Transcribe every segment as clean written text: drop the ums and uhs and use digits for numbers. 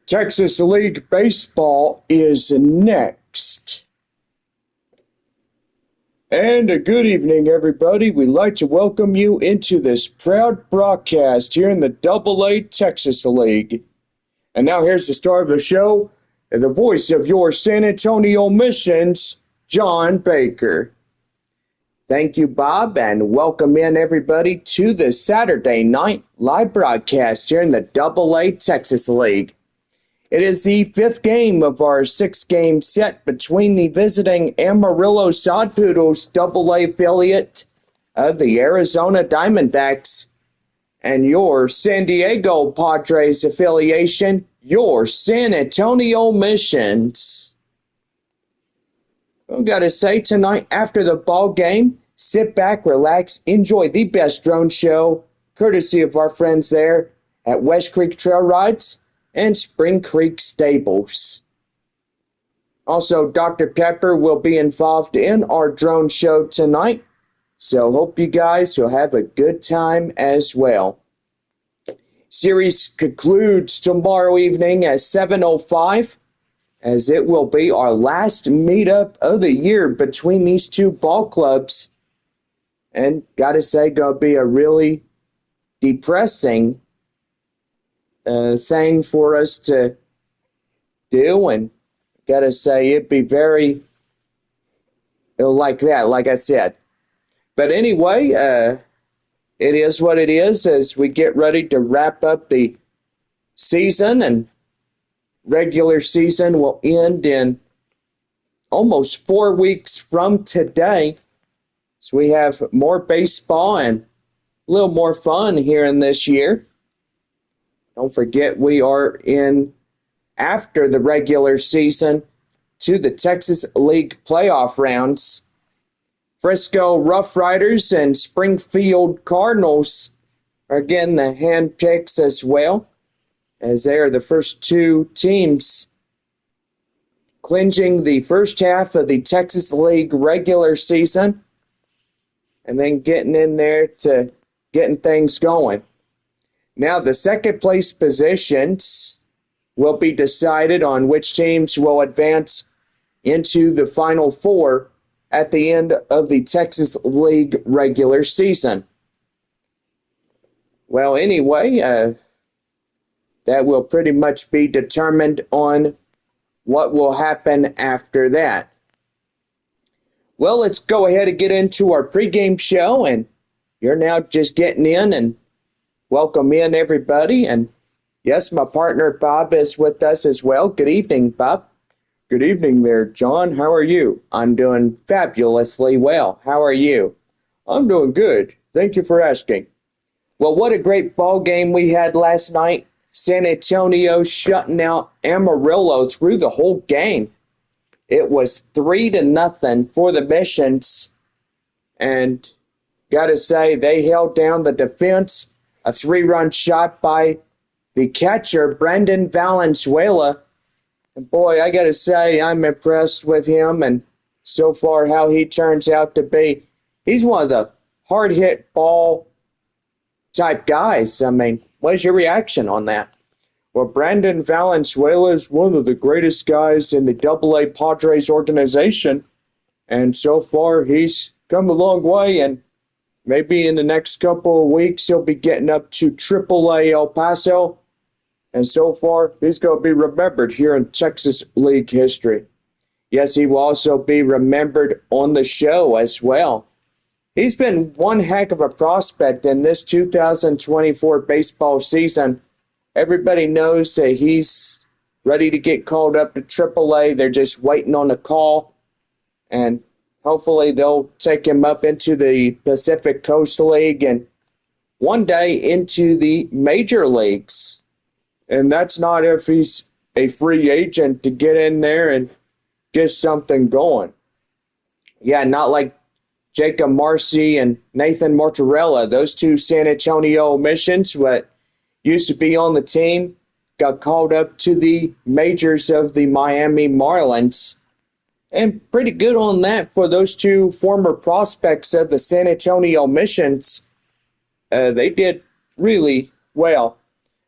Texas League Baseball is next. And a good evening, everybody. We'd like to welcome you into this proud broadcast here in the AA Texas League. And now here's the star of the show, and the voice of your San Antonio Missions, John Baker. Thank you, Bob, and welcome in everybody to the Saturday night live broadcast here in the AA Texas League. It is the fifth game of our six-game set between the visiting Amarillo Sod Poodles AA affiliate of the Arizona Diamondbacks and your San Diego Padres affiliation, your San Antonio Missions. I've got to say, tonight after the ball game, sit back, relax, enjoy the best drone show, courtesy of our friends there at West Creek Trail Rides and Spring Creek Stables. Also, Dr. Pepper will be involved in our drone show tonight, so hope you guys will have a good time as well. Series concludes tomorrow evening at 7:05. As it will be our last meetup of the year between these two ball clubs. And gotta say, gonna be a really depressing thing for us to do. And gotta say, it'd be very like that, like I said. But anyway, it is what it is as we get ready to wrap up the season, and regular season will end in almost 4 weeks from today. So we have more baseball and a little more fun here in this year. Don't forget we are in, after the regular season, to the Texas League playoff rounds. Frisco Rough Riders and Springfield Cardinals are getting the hand picks as well, as they are the first two teams clinching the first half of the Texas League regular season and then getting in there to getting things going. Now, the second place positions will be decided on which teams will advance into the Final Four at the end of the Texas League regular season. Well, anyway, that will pretty much be determined on what will happen after that. Well, let's go ahead and get into our pregame show, and you're now just getting in, and welcome in everybody. And yes, my partner Bob is with us as well. Good evening, Bob. Good evening there, John. How are you? I'm doing fabulously well. How are you? I'm doing good. Thank you for asking. Well, what a great ball game we had last night. San Antonio shutting out Amarillo through the whole game. It was 3-0 for the Missions. And got to say, they held down the defense. A 3-run shot by the catcher, Brendan Valenzuela. And boy, I got to say, I'm impressed with him and so far how he turns out to be. He's one of the hard-hit ball type guys. I mean, what's your reaction on that? Well, Brandon Valenzuela is one of the greatest guys in the AA Padres organization, and so far he's come a long way, and maybe in the next couple of weeks he'll be getting up to AAA El Paso, and so far he's going to be remembered here in Texas League history. Yes, he will also be remembered on the show as well. He's been one heck of a prospect in this 2024 baseball season. Everybody knows that he's ready to get called up to AAA. They're just waiting on a call, and hopefully they'll take him up into the Pacific Coast League and one day into the major leagues. And that's not if he's a free agent to get in there and get something going. Yeah, not like Jacob Marcy and Nathan Mortarella, those two San Antonio Missions, but used to be on the team, got called up to the majors of the Miami Marlins. And pretty good on that for those two former prospects of the San Antonio Missions. They did really well.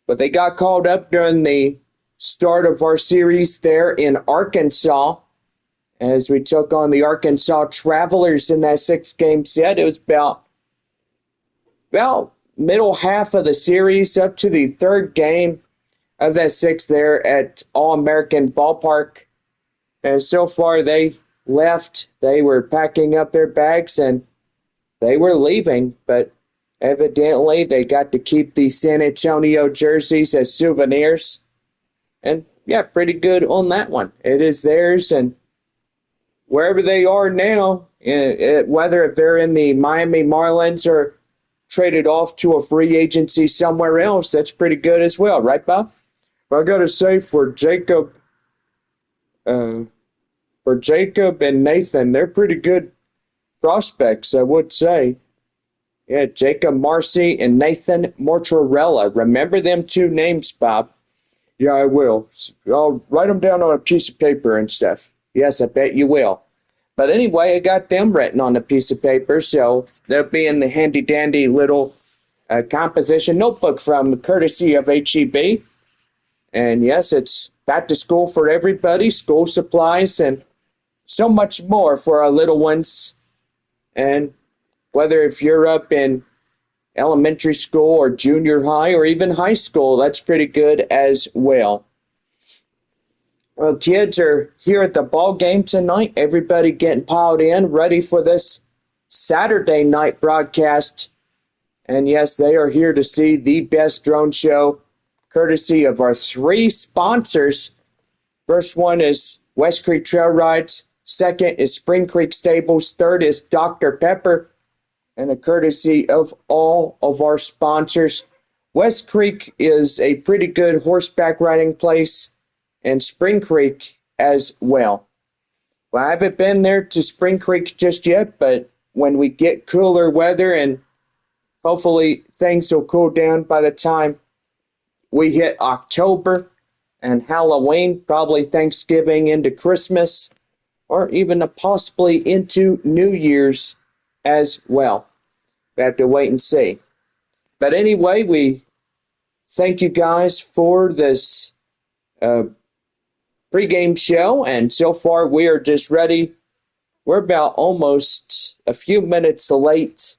But they got called up during the start of our series there in Arkansas as we took on the Arkansas Travelers in that 6-game set. It was about middle half of the series up to the third game of that 6 there at All-American Ballpark. And so far they left. They were packing up their bags and they were leaving, but evidently they got to keep the San Antonio jerseys as souvenirs. And yeah, pretty good on that one. It is theirs, and wherever they are now, whether if they're in the Miami Marlins or traded off to a free agency somewhere else, that's pretty good as well, right, Bob? I got to say, for Jacob and Nathan, they're pretty good prospects, I would say. Yeah, Jacob Marcy and Nathan Mortarella. Remember them two names, Bob. Yeah, I will. I'll write them down on a piece of paper and stuff. Yes, I bet you will. But anyway, I got them written on a piece of paper, so they'll be in the handy-dandy little composition notebook from courtesy of HEB. And yes, it's back to school for everybody, school supplies, and so much more for our little ones. And whether if you're up in elementary school or junior high or even high school, that's pretty good as well. Well, kids are here at the ball game tonight. Everybody getting piled in, ready for this Saturday night broadcast. And yes, they are here to see the best drone show, courtesy of our 3 sponsors. First one is West Creek Trail Rides. Second is Spring Creek Stables. Third is Dr. Pepper. And a courtesy of all of our sponsors. West Creek is a pretty good horseback riding place, and Spring Creek as well. Well, I haven't been there to Spring Creek just yet, but when we get cooler weather and hopefully things will cool down by the time we hit October and Halloween, probably Thanksgiving into Christmas, or even possibly into New Year's as well. We have to wait and see. But anyway, we thank you guys for this pregame show, and so far we are just ready. We're about almost a few minutes late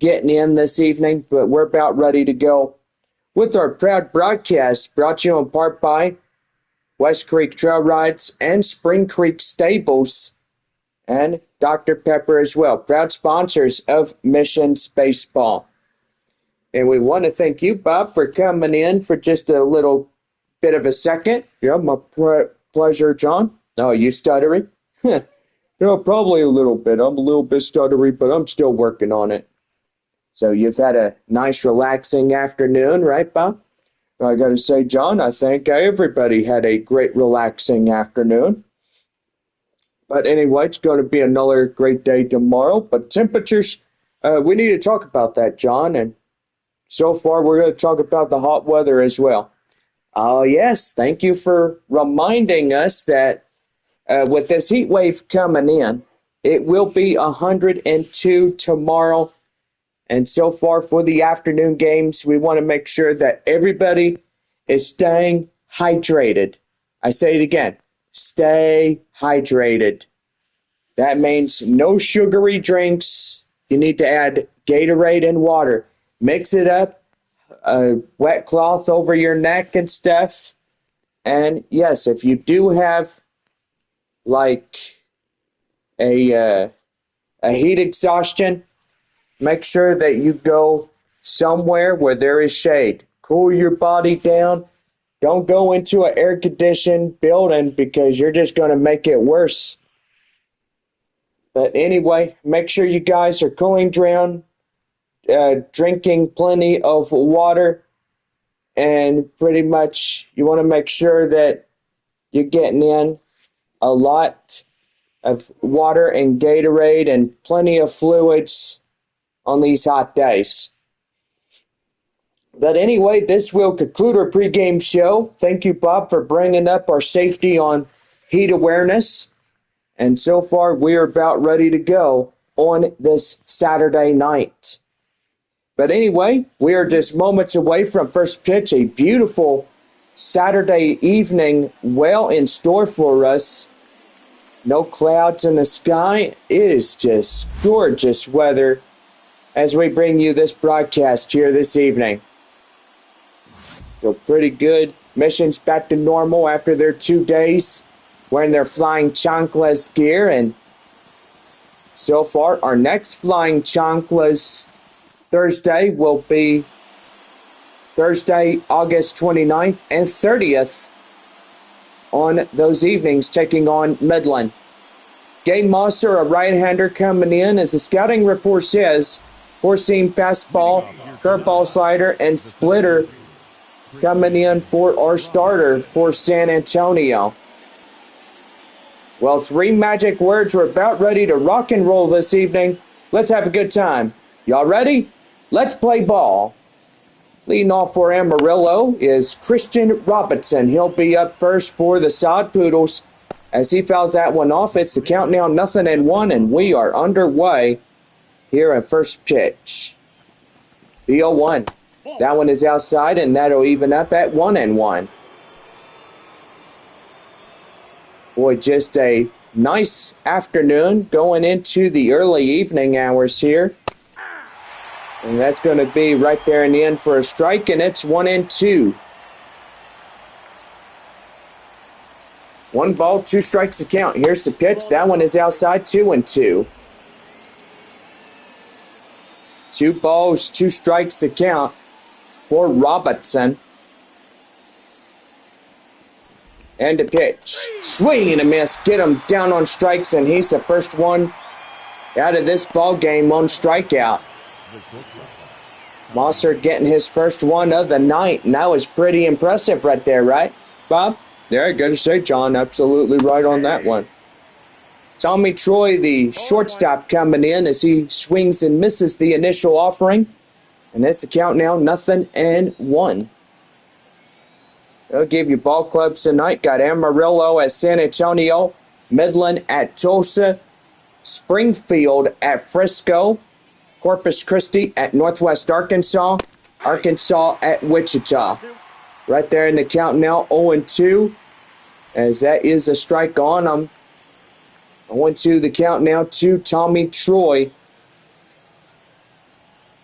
getting in this evening, but we're about ready to go with our proud broadcast brought to you in part by West Creek Trail Rides and Spring Creek Stables and Dr. Pepper as well, proud sponsors of Missions Baseball. And we want to thank you, Bob, for coming in for just a little bit of a second. Yeah, my pleasure, John. Oh, you stuttery? Yeah, probably a little bit. I'm a little bit stuttery, but I'm still working on it. So you've had a nice, relaxing afternoon, right, Bob? I got to say, John, I think everybody had a great, relaxing afternoon. But anyway, it's going to be another great day tomorrow. But temperatures, we need to talk about that, John. And so far, we're going to talk about the hot weather as well. Oh, yes. Thank you for reminding us that with this heat wave coming in, it will be 102 tomorrow. And so far for the afternoon games, we want to make sure that everybody is staying hydrated. I say it again. Stay hydrated. That means no sugary drinks. You need to add Gatorade and water. Mix it up, a wet cloth over your neck and stuff. And yes, if you do have like a heat exhaustion, make sure that you go somewhere where there is shade. Cool your body down. Don't go into an air-conditioned building because you're just going to make it worse. But anyway, make sure you guys are cooling down, drinking plenty of water, and pretty much you want to make sure that you're getting in a lot of water and Gatorade and plenty of fluids on these hot days. But anyway, this will conclude our pregame show. Thank you, Bob, for bringing up our safety on heat awareness. And so far, we are about ready to go on this Saturday night. But anyway, we are just moments away from first pitch. A beautiful Saturday evening well in store for us. No clouds in the sky. It is just gorgeous weather as we bring you this broadcast here this evening. Feel pretty good. Mission's back to normal after their 2 days wearing their flying chanclas gear. And so far, our next flying chanclas Thursday will be Thursday, August 29th and 30th on those evenings, taking on Midland. Gabe Mosser, a right-hander coming in, as the scouting report says, four-seam fastball, curveball slider, and splitter coming in for our starter for San Antonio. Well, 3 magic words. We're about ready to rock and roll this evening. Let's have a good time. Y'all ready? Let's play ball. Leading off for Amarillo is Christian Robinson. He'll be up first for the Sod Poodles. As he fouls that one off, it's the count now 0-1, and we are underway here at first pitch. The 0-1. That one is outside, and that'll even up at 1-1. Boy, just a nice afternoon going into the early evening hours here. And that's going to be right there in the end for a strike, and it's 1-2. 1 ball, 2 strikes to count. Here's the pitch. That one is outside, 2-2. 2 balls, 2 strikes to count for Robertson. And the pitch. Swing and a miss. Get him down on strikes, and he's the first one out of this ball game on strikeout. Mosser getting his first one of the night, and that was pretty impressive right there, right, Bob? Yeah, I gotta say, John, absolutely right on that one. Tommy Troy, the shortstop, coming in as he swings and misses the initial offering. And that's the count now, 0-1. They'll give you ball clubs tonight. Got Amarillo at San Antonio, Midland at Tulsa, Springfield at Frisco, Corpus Christi at Northwest Arkansas, Arkansas at Wichita. Right there in the count now, 0-2, as that is a strike on them. 0-2 the count now to Tommy Troy,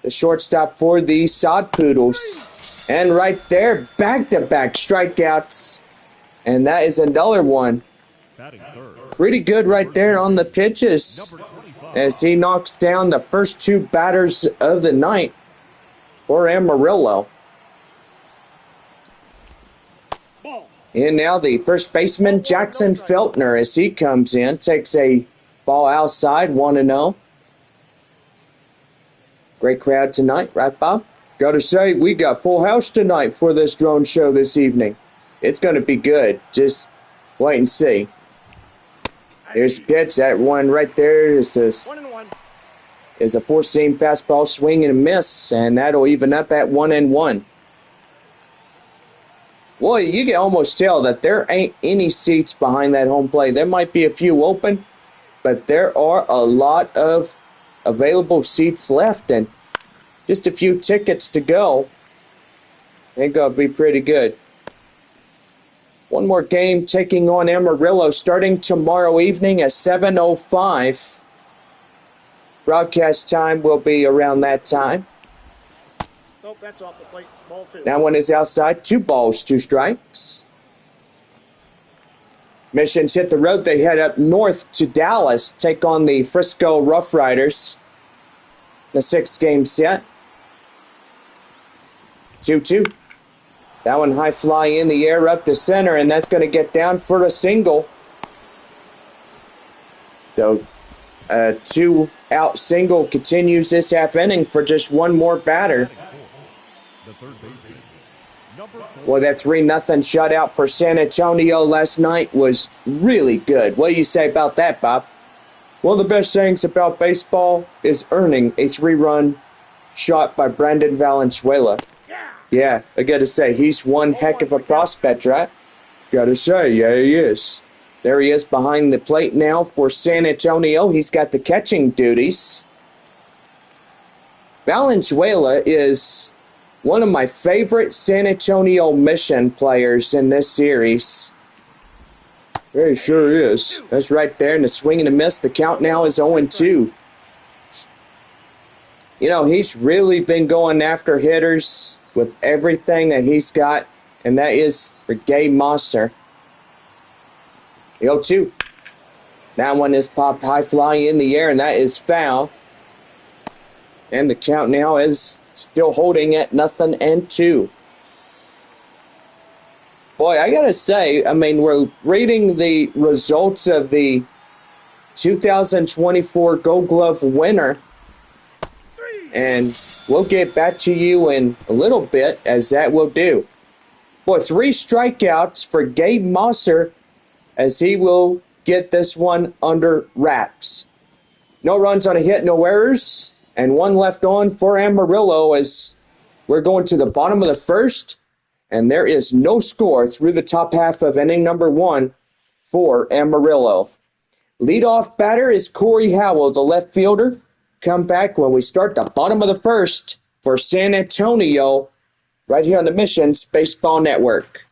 the shortstop for the Sod Poodles. And right there, back-to-back strikeouts. And that is another one. Pretty good right there on the pitches as he knocks down the first 2 batters of the night for Amarillo. And now the first baseman, Jackson Feltner, as he comes in, takes a ball outside, 1-0. Great crowd tonight, right, Bob? Gotta say, we got full house tonight for this drone show this evening. It's going to be good. Just wait and see. Here's the pitch. That one right there is a 4-seam fastball, swing and a miss, and that'll even up at 1-1. Boy, you can almost tell that there ain't any seats behind that home plate. There might be a few open, but there are a lot of available seats left, and just a few tickets to go. Ain't gonna be pretty good. One more game taking on Amarillo starting tomorrow evening at 7:05. Broadcast time will be around that time. Nope, that's off the plate. Ball 2. That one is outside. 2 balls, 2 strikes. Mission's hit the road. They head up north to Dallas, take on the Frisco Rough Riders. The 6th game set. 2-2. That one high fly in the air up to center, and that's going to get down for a single. So a 2-out single continues this half inning for just one more batter. Well, that 3-0 shutout for San Antonio last night was really good. What do you say about that, Bob? One of the best things about baseball is earning a 3-run shot by Brandon Valenzuela. Yeah, I gotta say, he's one heck of a prospect, right? Gotta say, yeah, he is. There he is behind the plate now for San Antonio. He's got the catching duties. Valenzuela is one of my favorite San Antonio mission players in this series. He sure is. That's right there in the swing and a miss. The count now is 0-2. You know, he's really been going after hitters with everything that he's got, and that is for Gabe Mosser. 0-2. That one is popped high fly in the air, and that is foul. And the count now is still holding at 0-2. Boy, I gotta say, I mean, we're reading the results of the 2024 Gold Glove winner, and we'll get back to you in a little bit, as that will do. Boy, 3 strikeouts for Gabe Mosser, as he will get this one under wraps. No runs on a hit, no errors, and 1 left on for Amarillo, as we're going to the bottom of the first, and there is no score through the top half of inning number 1 for Amarillo. Leadoff batter is Corey Howell, the left fielder. Come back when we start the bottom of the first for San Antonio, right here on the Missions Baseball Network.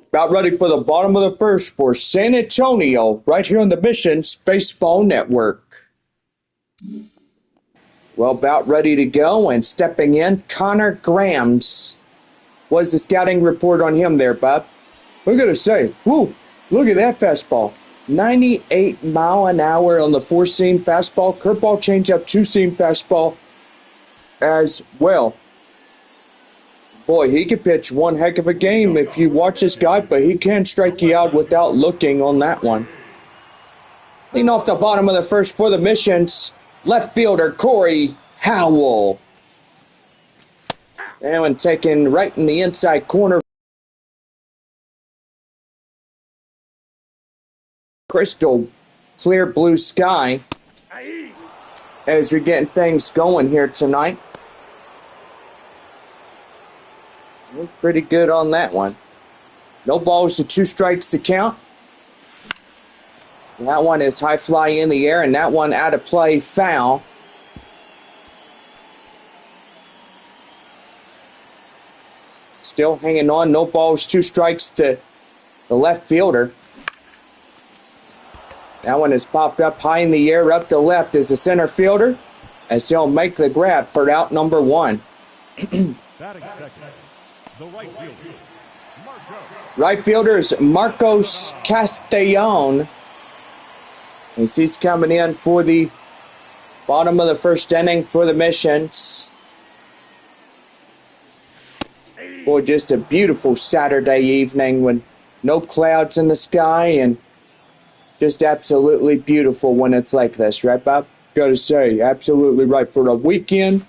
About ready for the bottom of the first for San Antonio, right here on the Missions Baseball Network. Well, about ready to go, and stepping in, Connor Grams. What's the scouting report on him there, Bob? I'm going to say, whoo, look at that fastball. 98 mile an hour on the 4-seam fastball, curveball, changeup, 2-seam fastball as well. Boy, he could pitch one heck of a game if you watch this guy, but he can strike you out without looking on that one. Leading off the bottom of the first for the Missions, left fielder Corey Howell. That one taken right in the inside corner. Crystal clear blue sky as you're getting things going here tonight. We're pretty good on that one. No balls to 2 strikes to count. That one is high fly in the air, and that one out of play, foul. Still hanging on, no balls, 2 strikes to the left fielder. That one is popped up high in the air, up to left is the center fielder, as he'll make the grab for out number 1. The right fielder is Marcos Castellon, as he's coming in for the bottom of the first inning for the Missions. Boy, just a beautiful Saturday evening with no clouds in the sky, and just absolutely beautiful when it's like this, right, Bob? Gotta say, absolutely right. For the weekend,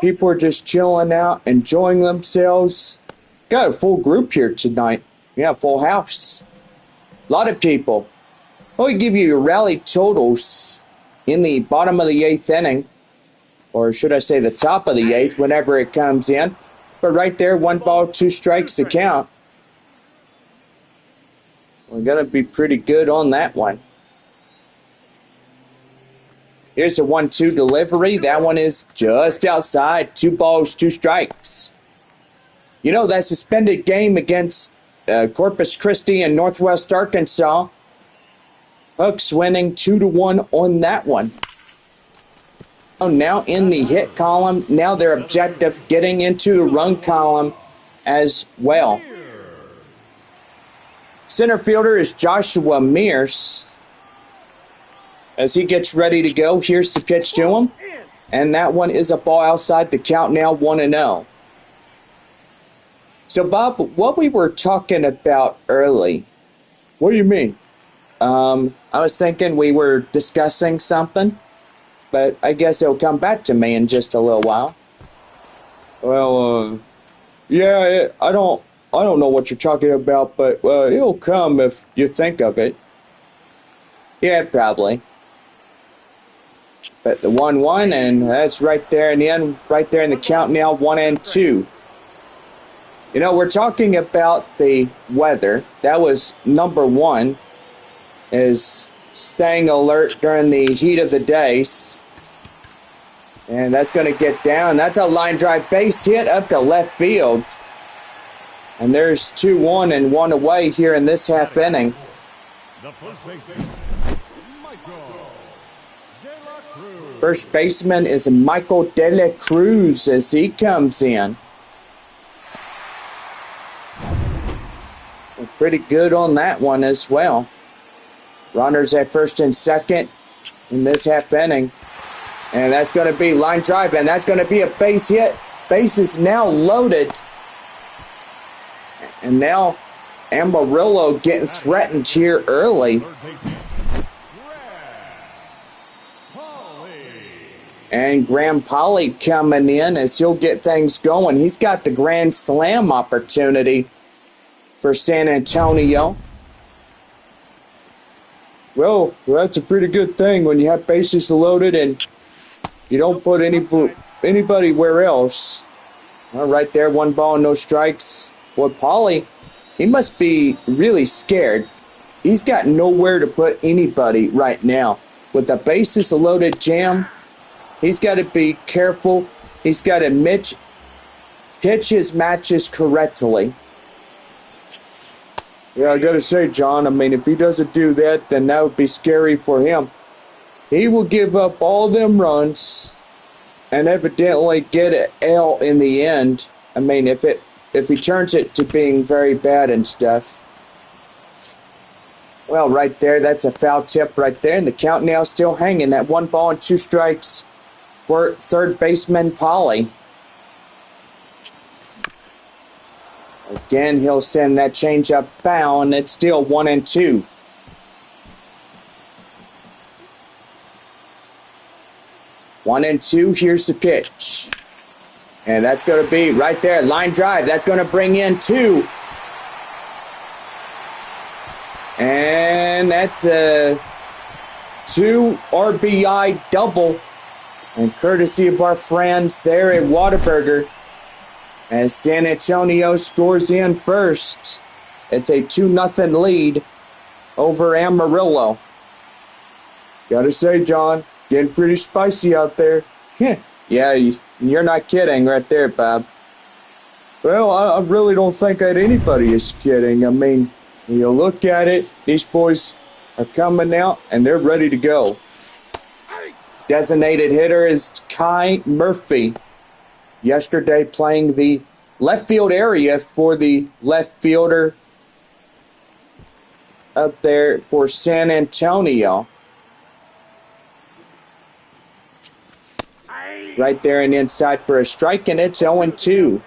people are just chilling out, enjoying themselves. Got a full group here tonight. Yeah, full house. A lot of people. Well, we give you your rally totals in the bottom of the 8th inning. or should I say the top of the eighth, whenever it comes in. But right there, 1 ball, 2 strikes to count. We're going to be pretty good on that one. Here's a 1-2 delivery. That one is just outside. 2 balls, 2 strikes. You know, that suspended game against Corpus Christi and Northwest Arkansas, Hooks winning 2-1 on that one. Now in the hit column, now their objective getting into the run column as well. Center fielder is Joshua Mears. As he gets ready to go, here's the pitch to him. And that one is a ball outside, the count now 1-0. So, Bob, what we were talking about early. What do you mean? I was thinking we were discussing something, but I guess it'll come back to me in just a little while. Well, yeah, I don't know what you're talking about, but it'll come if you think of it. Yeah, probably. But the 1-1, and that's right there in the end, right there in the count now, 1-2. You know, we're talking about the weather. That was number 1, is staying alert during the heat of the days. And that's going to get down. That's a line drive base hit up to left field. And there's 2-1 and 1 away here in this half inning. First baseman is Michael De La Cruz as he comes in. Pretty good on that one as well. Runners at first and second in this half inning. And that's going to be line drive, and that's going to be a base hit. Base is now loaded. And now Amarillo getting threatened here early. And Graham Polly coming in as he'll get things going. He's got the grand slam opportunity for San Antonio. Well, that's a pretty good thing when you have bases loaded and you don't put anybody where else. Well, right there, 1 ball, no strikes. Well, Polly, he must be really scared. He's got nowhere to put anybody right now. With the bases loaded jam, he's got to be careful. He's got to pitch his matches correctly. Yeah, I gotta say, John, I mean, if he doesn't do that, then that would be scary for him. He will give up all them runs and evidently get an L in the end. I mean, if he turns it to being very bad and stuff. Well, right there, that's a foul tip right there, and the count now still hanging at 1 ball and 2 strikes for third baseman Polly. Again, he'll send that changeup foul, and it's still 1-2. One and two, here's the pitch. And that's going to be right there, line drive. That's going to bring in 2. And that's a 2 RBI double. And courtesy of our friends there at Whataburger, as San Antonio scores in first. It's a 2-0 lead over Amarillo. Gotta say, John, getting pretty spicy out there. Yeah, you're not kidding right there, Bob. Well, I really don't think that anybody is kidding. I mean, when you look at it, these boys are coming out and they're ready to go. Designated hitter is Kai Murphy. Yesterday playing the left field area for the left fielder up there for San Antonio. Right there and inside for a strike, and it's 0-2.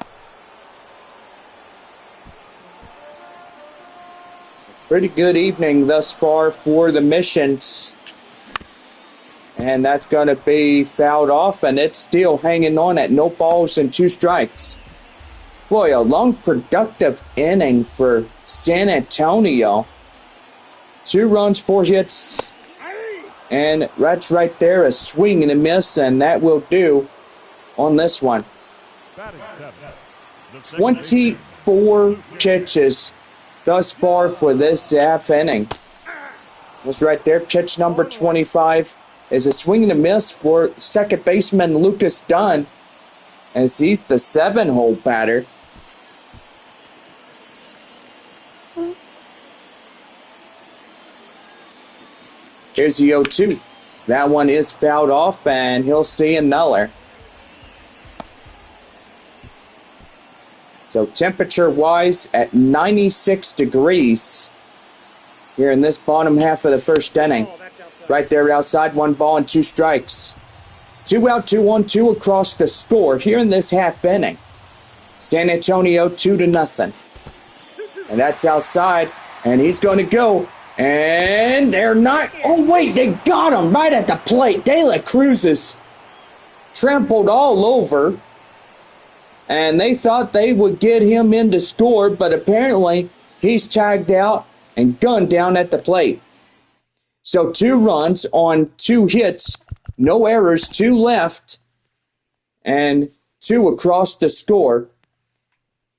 Pretty good evening thus far for the Missions. And that's going to be fouled off, and it's still hanging on at no balls and 2 strikes. Boy, a long, productive inning for San Antonio. 2 runs, 4 hits, and that's right there, a swing and a miss, and that will do. on this one. Batting seventh, the second baseman. 24 pitches thus far for this half inning. Was right there. Pitch number 25 is a swing and a miss for second baseman Lucas Dunn, as he's the 7-hole batter. Here's the 0-2. That one is fouled off, and he'll see another. So temperature-wise at 96 degrees here in this bottom half of the first inning. Right there outside, 1 ball and 2 strikes. 2 out, 2-1-2 across the score here in this half inning. San Antonio 2-0. And that's outside, and he's going to go. And they're not. Oh, wait, they got him right at the plate. De La Cruz is trampled all over. And they thought they would get him in to score, but apparently he's tagged out and gunned down at the plate. So 2 runs on 2 hits, no errors, 2 left, and 2 across the score.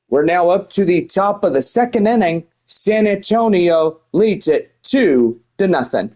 We're now up to the top of the second inning. San Antonio leads it 2-0.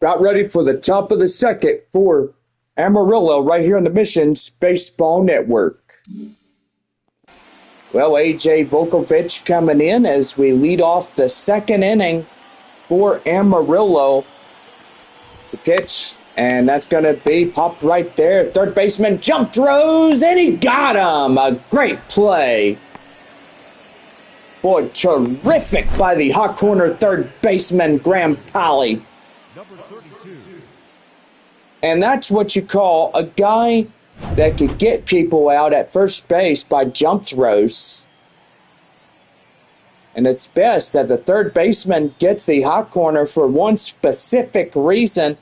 About ready for the top of the second for Amarillo right here on the Missions Baseball Network. Well, A.J. Volkovich coming in as we lead off the second inning for Amarillo. The pitch, and that's going to be popped right there. Third baseman jumped, rose, and he got him. A great play. Boy, terrific by the hot corner third baseman Graham Pally. Number 32. And that's what you call a guy that could get people out at first base by jump throws. And it's best that the third baseman gets the hot corner for one specific reason,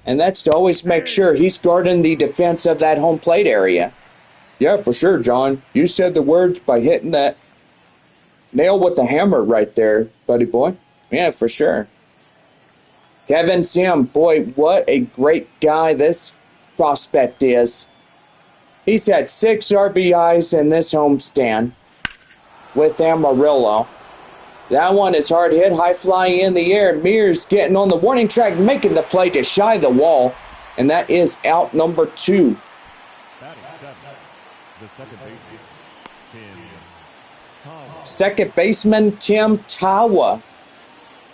and that's to always make sure he's guarding the defense of that home plate area. Yeah, for sure, John. You said the words by hitting that nail with the hammer right there, buddy boy. Yeah, for sure. Kevin Sim, boy, what a great guy this prospect is. He's had 6 RBIs in this homestand with Amarillo. That one is hard hit, high fly in the air. Mears getting on the warning track, making the play to shy the wall. And that is out number 2. Batting seventh, the second baseman, Tim Tawa. Second baseman Tim Tawa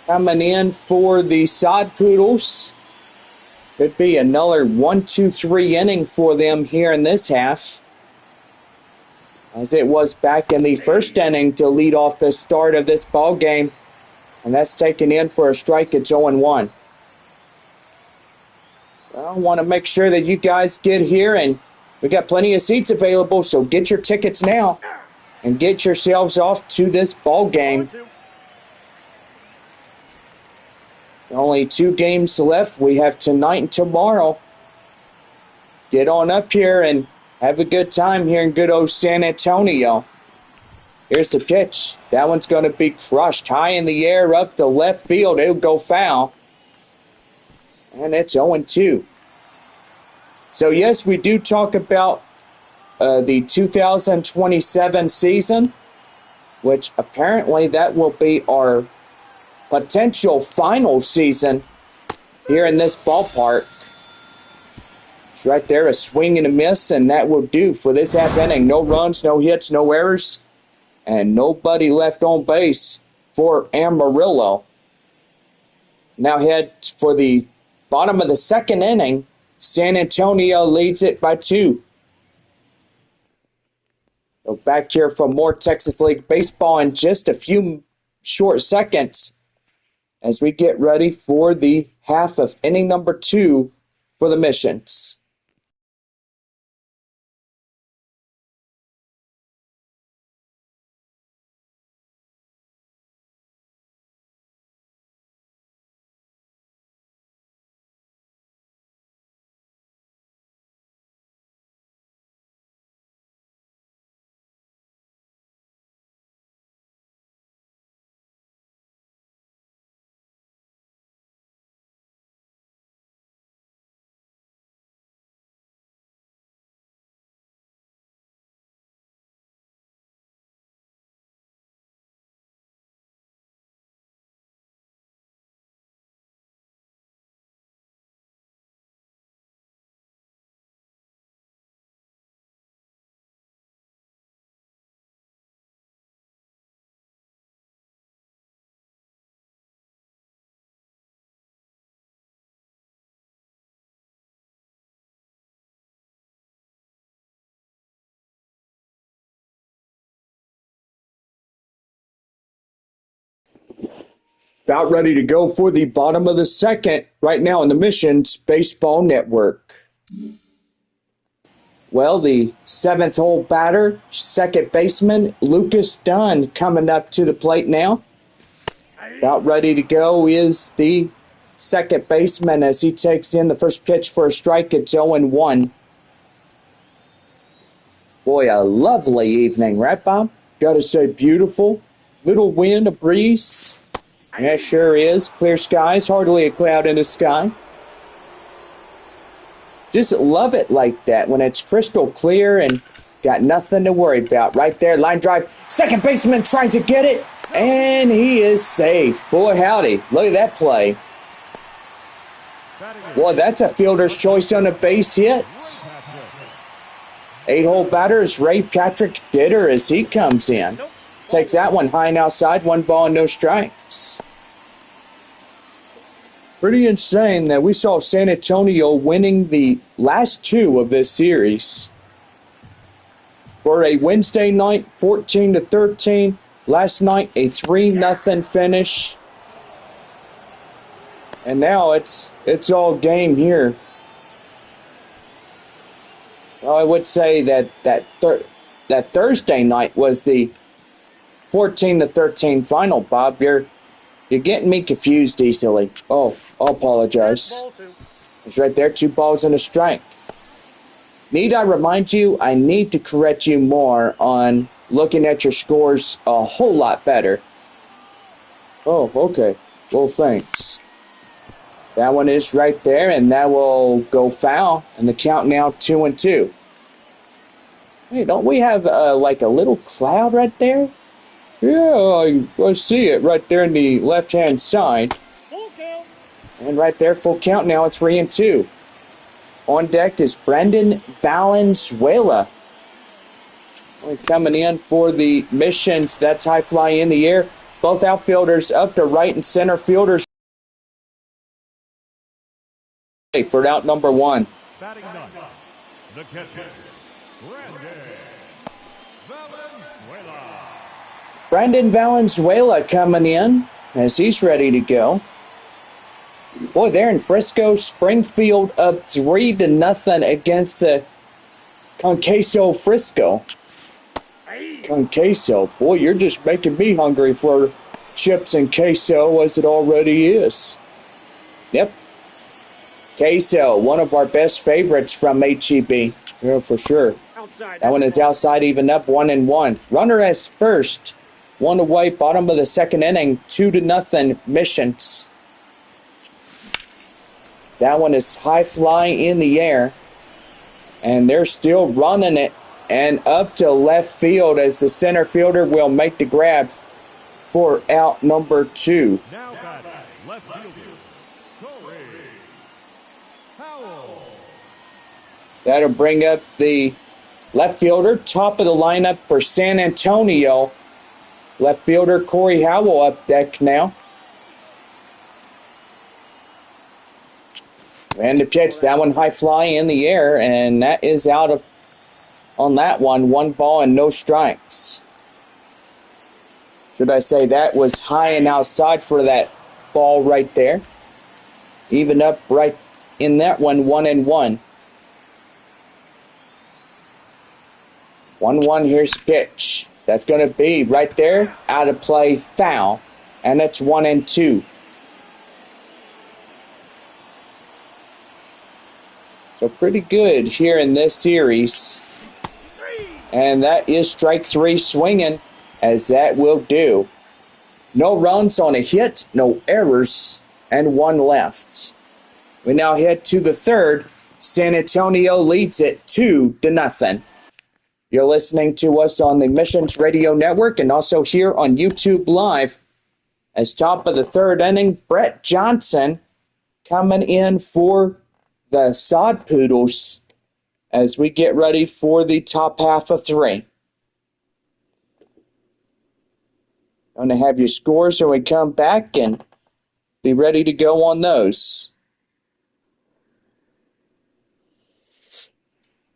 coming in for the Sod Poodles. Could be another 1-2-3 inning for them here in this half, as it was back in the first inning to lead off the start of this ball game. And that's taken in for a strike. It's 0-1. I want to make sure that you guys get here, and we got plenty of seats available, so get your tickets now and get yourselves off to this ball game. Only 2 games left. We have tonight and tomorrow. Get on up here and have a good time here in good old San Antonio. Here's the pitch. That one's going to be crushed high in the air up the left field. It'll go foul. And it's 0-2. So, yes, we do talk about the 2027 season, which apparently that will be our potential final season here in this ballpark. It's right there, a swing and a miss, and that will do for this half inning. No runs, no hits, no errors, and nobody left on base for Amarillo. Now head for the bottom of the second inning. San Antonio leads it by 2. So back here for more Texas League baseball in just a few short seconds as we get ready for the half of inning number 2 for the Missions. About ready to go for the bottom of the second right now in the Missions Baseball Network. Well, the 7th hole batter, second baseman, Lucas Dunn, coming up to the plate now. About ready to go is the second baseman as he takes in the first pitch for a strike. It's 0-1. Boy, a lovely evening, right, Bob? Gotta say, beautiful. Little wind, a breeze. Yeah, sure is. Clear skies, hardly a cloud in the sky. Just love it like that when it's crystal clear and got nothing to worry about. Right there, line drive. Second baseman tries to get it, and he is safe. Boy, howdy. Look at that play. Boy, that's a fielder's choice on a base hit. 8-hole batter is Ray Patrick Ditter as he comes in. Takes that one high and outside, 1 ball and no strikes. Pretty insane that we saw San Antonio winning the last 2 of this series. For a Wednesday night, 14-13. Last night, a 3-0 finish. And now it's all game here. Well, I would say that Thursday night was the 14-13 final, Bob. You're getting me confused easily. Oh, I apologize. It's right there, 2 balls and a strike. Need I remind you, I need to correct you more on looking at your scores a whole lot better. Oh, okay. Well, thanks. That one is right there, and that will go foul, and the count now 2-2. Hey, don't we have like a little cloud right there? Yeah, I see it right there in the left-hand side. Full count. And right there, full count now, 3-2. On deck is Brendan Valenzuela. Coming in for the Missions. That's high fly in the air. Both outfielders up to right and center fielders for out number 1. Batting ninth, the catcher, Brendan Valenzuela coming in as he's ready to go. Boy, they're in Frisco. Springfield up 3-0 against the Conqueso Frisco. Conqueso. Boy, you're just making me hungry for chips and queso as it already is. Yep. Queso, one of our best favorites from HEB. Yeah, for sure. outside. That one is outside, even up 1-1. Runner as first. One away, bottom of the second inning. 2-0 Missions. That one is high fly in the air. And they're still running it. And up to left field as the center fielder will make the grab for out number 2. Now batting, left fielder, Corey Howell. That'll bring up the left fielder, top of the lineup for San Antonio. Left fielder Corey Howell up deck now. And the pitch, that one high fly in the air, and that is out of on that one. 1 ball and no strikes. Should I say that was high and outside for that ball right there. Even up right in that one, 1-1. 1-1, here's the pitch. That's going to be right there, out of play, foul. And it's 1-2. So pretty good here in this series. And that is strike 3 swinging, as that will do. No runs on a hit, no errors, and 1 left. We now head to the third. San Antonio leads it 2-0. You're listening to us on the Missions Radio Network and also here on YouTube Live. As top of the third inning, Brett Johnson coming in for the Sod Poodles as we get ready for the top half of 3. Going to have your scores when we come back and be ready to go on those.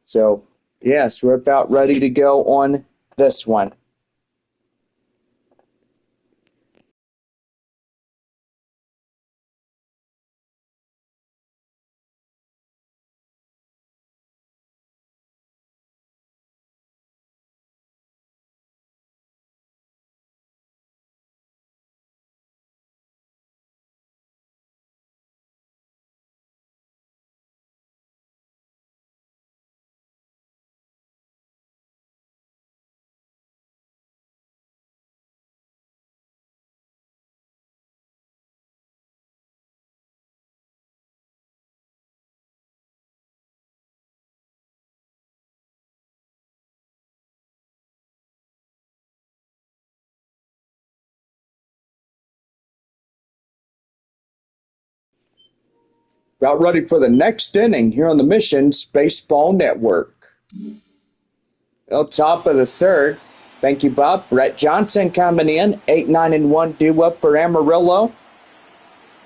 So, yes, we're about ready to go on this one. About ready for the next inning here on the Missions Baseball Network. Well, top of the third. Thank you, Bob. Brett Johnson coming in. 8-9-1 due up for Amarillo.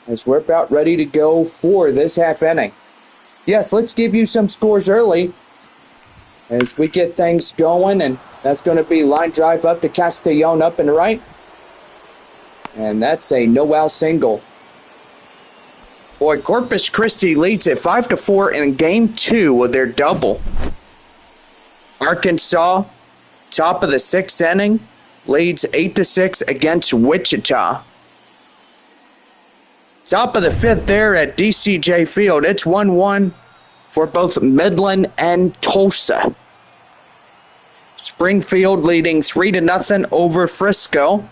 As we're about ready to go for this half inning. Yes, let's give you some scores early as we get things going. And that's going to be line drive up to Castellon up and right. And that's a no-out single. Boy, Corpus Christi leads at 5-4 in game 2 with their double. Arkansas, top of the 6th inning, leads 8-6 against Wichita. Top of the 5th there at DCJ Field. It's 1-1 for both Midland and Tulsa. Springfield leading 3-0 over Frisco.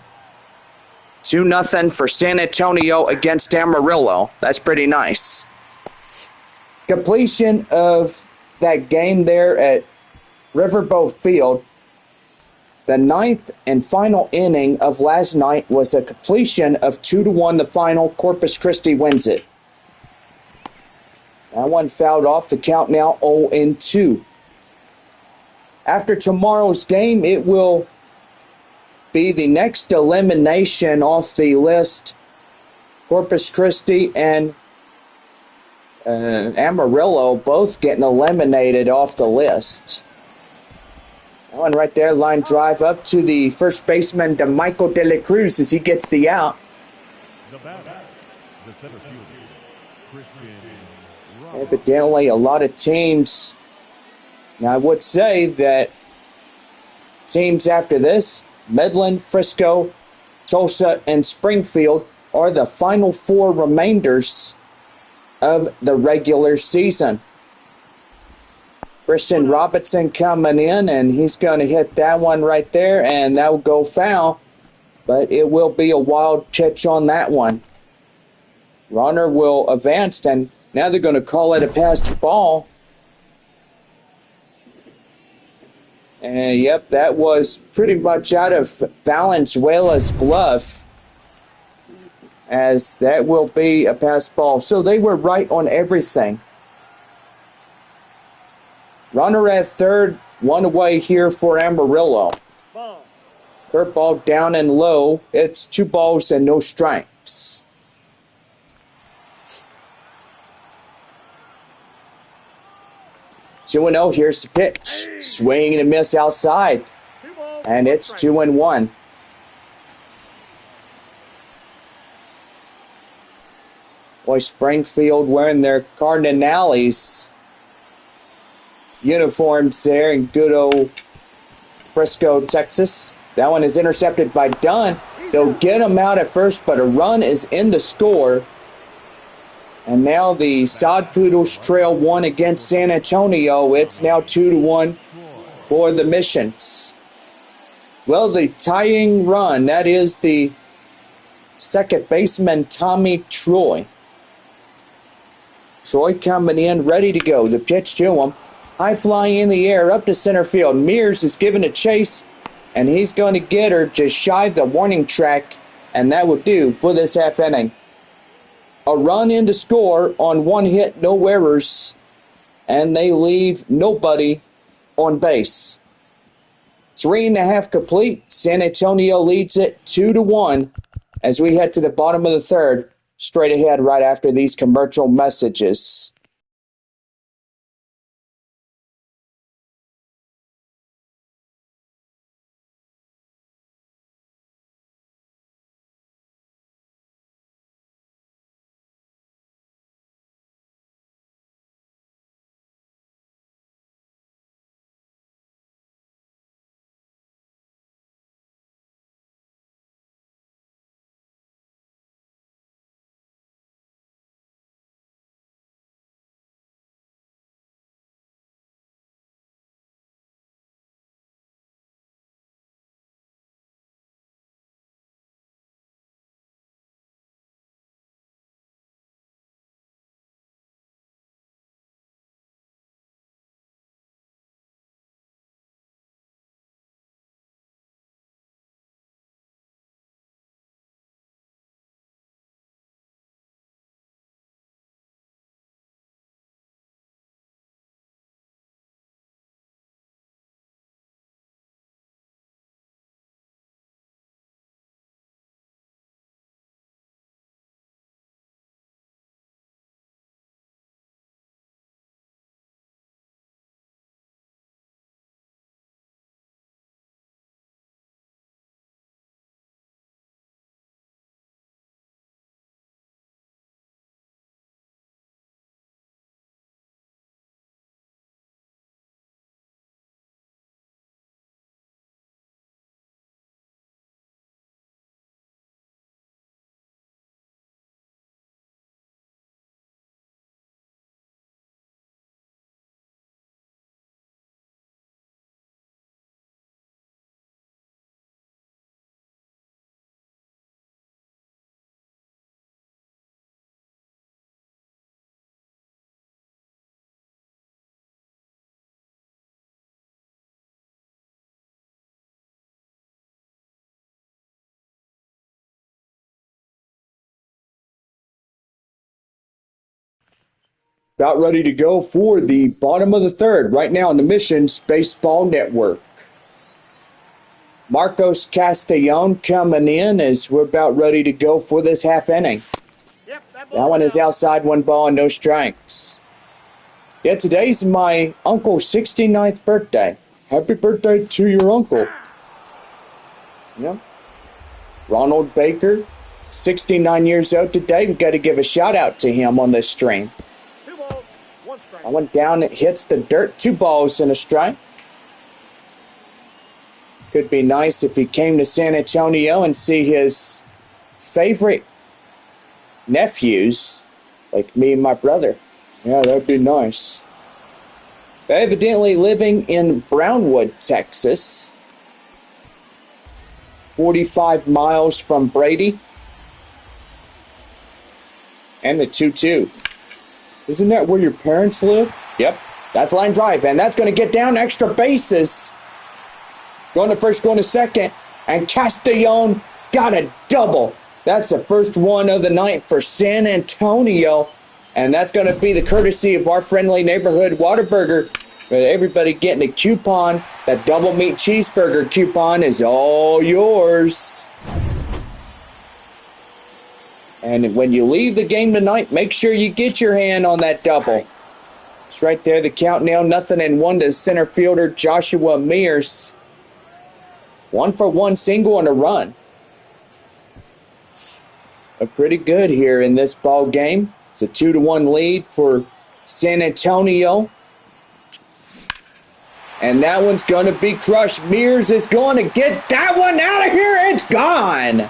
2-0 for San Antonio against Amarillo. That's pretty nice. Completion of that game there at Riverboat Field. The 9th and final inning of last night was a completion of 2-1 the final. Corpus Christi wins it. That one fouled off the count now 0-2. After tomorrow's game, it will be the next elimination off the list. Corpus Christi and Amarillo both getting eliminated off the list. That one right there, line drive up to the first baseman, DeMichael De La Cruz, as he gets the out. The batter, the center fielder, Christian Ross. Evidently, a lot of teams. Now, I would say that teams after this, Midland, Frisco, Tulsa, and Springfield, are the final 4 remainders of the regular season. Christian Robinson coming in, and he's going to hit that one right there, and that will go foul. But it will be a wild pitch on that one. Runner will advance, and now they're going to call it a passed ball. And yep, that was pretty much out of Valenzuela's glove, as that will be a passed ball. So they were right on everything. Runner at third, one away here for Amarillo. Ball. Curveball down and low. It's 2 balls and no strikes. Two and 0. Here's the pitch. Swing and a miss outside. 2 balls, And 1 it's strike. 2-1. Boy, Springfield wearing their Cardinales uniforms there in good old Frisco, Texas. That one is intercepted by Dunn. They'll get him out at first, but a run is in the score. And now the Sod Poodles trail 1 against San Antonio. It's now 2-1 for the Missions. Well, the tying run, that is the second baseman, Tommy Troy. Troy coming in, ready to go. The pitch to him. High fly in the air, up to center field. Mears is given a chase, and he's going to get her just shy of the warning track, and that will do for this half inning. A run in to score on 1 hit, no errors, and they leave nobody on base. 3.5 complete. San Antonio leads it 2-1 as we head to the bottom of the third. Straight ahead right after these commercial messages. About ready to go for the bottom of the third right now on the Missions Baseball Network. Marcos Castellon coming in as we're about ready to go for this half inning. Yep, That one is outside, 1 ball and no strikes. Yeah, today's my uncle's 69th birthday. Happy birthday to your uncle. Yeah. Ronald Baker, 69 years old today. We've got to give a shout out to him on this stream. 2 balls, 1 strike. That one down, it hits the dirt. 2 balls and a strike. Could be nice if he came to San Antonio and see his favorite nephews, like me and my brother. Yeah, that'd be nice. evidently living in Brownwood, Texas. 45 miles from Brady. And the 2-2. Isn't that where your parents live? Yep, that's line drive, and that's going to get down extra bases. Going to first, going to second, and Castellon's got a double. That's the first one of the night for San Antonio, and that's going to be the courtesy of our friendly neighborhood Whataburger. With everybody getting a coupon, that double meat cheeseburger coupon is all yours. And when you leave the game tonight, make sure you get your hand on that double. It's right there, the count now, 0-1 to center fielder Joshua Mears. 1-for-1 single and a run. Pretty good here in this ball game. It's a 2-1 lead for San Antonio. And that one's going to be crushed. Mears is going to get that one out of here. It's gone.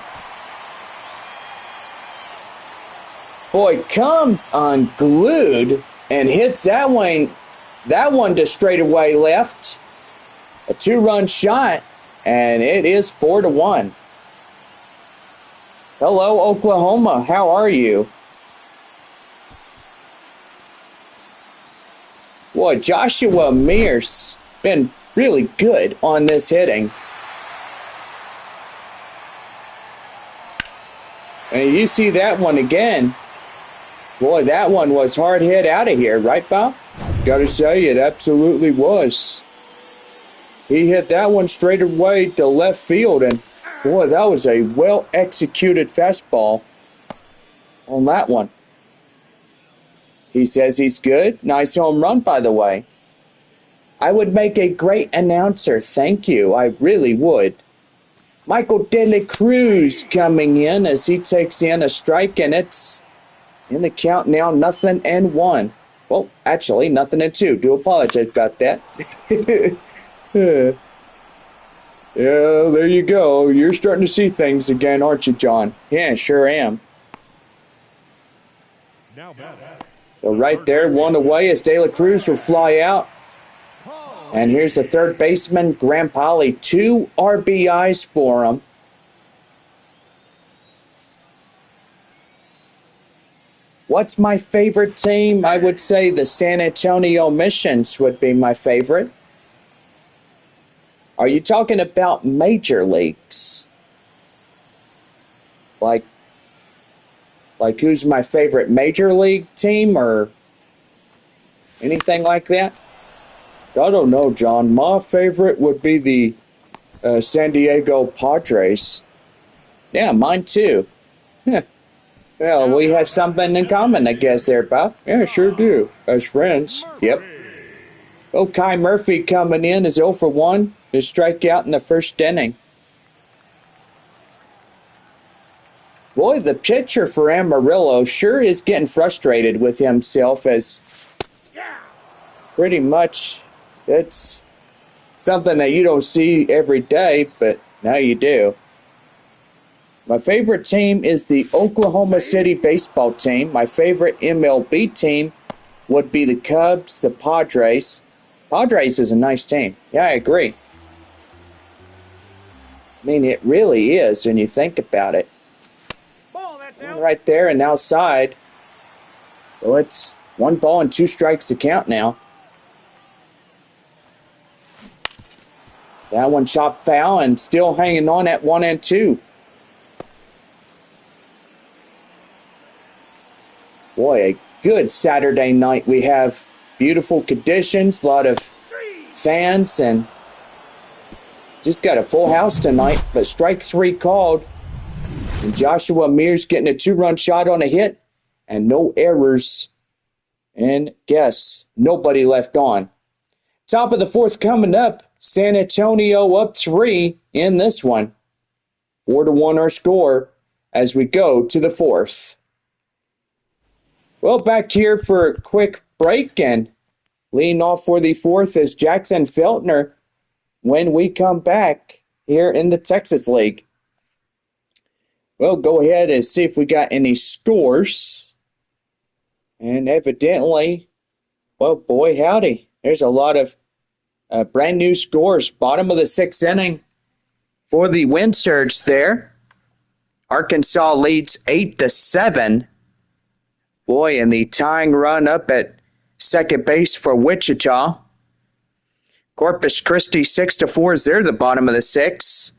Boy, comes unglued and hits that one to straightaway left. A 2-run shot, and it is 4-1. Hello, Oklahoma. How are you? Boy, Joshua Mears been really good on this hitting. And you see that one again. Boy, that one was hard hit out of here, right, Bob? Gotta say, it absolutely was. He hit that one straight away to left field, and boy, that was a well-executed fastball on that one. He says he's good. Nice home run, by the way. I would make a great announcer, thank you. I really would. Michael De La Cruz coming in as he takes in a strike, and it's in the count now, 0-1. Well, actually, 0-2. Do apologize about that. Yeah, there you go. You're starting to see things again, aren't you, John? Yeah, sure am. Now back. So right there, one away as De La Cruz will fly out. And here's the third baseman, Graham Polly. 2 RBIs for him. What's my favorite team? I would say the San Antonio Missions would be my favorite. Are you talking about major leagues? Like who's my favorite major league team or anything like that? I don't know, John. My favorite would be the San Diego Padres. Yeah, mine too. Well, we have something in common, I guess, there, Bob. Yeah, sure do. As friends. Yep. Oh, Kai Murphy coming in is 0-for-1. His strikeout in the first inning. Boy, the pitcher for Amarillo sure is getting frustrated with himself as pretty much it's something that you don't see every day, but now you do. My favorite team is the Oklahoma City baseball team. My favorite MLB team would be the Cubs, the Padres. Padres is a nice team. Yeah, I agree. I mean, it really is when you think about it. Right there and outside. So it's 1 ball and 2 strikes to count now. That one chopped foul and still hanging on at 1-2. Boy, a good Saturday night. We have beautiful conditions, a lot of fans, and just got a full house tonight. But strike 3 called. And Joshua Mears getting a 2-run shot on a hit and no errors. And guess nobody left on. Top of the 4th coming up. San Antonio up 3 in this one. 4-1 our score as we go to the 4th. Well, back here for a quick break and leading off for the 4th is Jackson Feltner when we come back here in the Texas League. Well, go ahead and see if we got any scores. And evidently, well, boy, howdy. There's a lot of brand new scores. Bottom of the sixth inning for the wind surge there. Arkansas leads 8-7. Boy, and the tying run up at second base for Wichita. Corpus Christi 6-4 is there, the bottom of the sixth.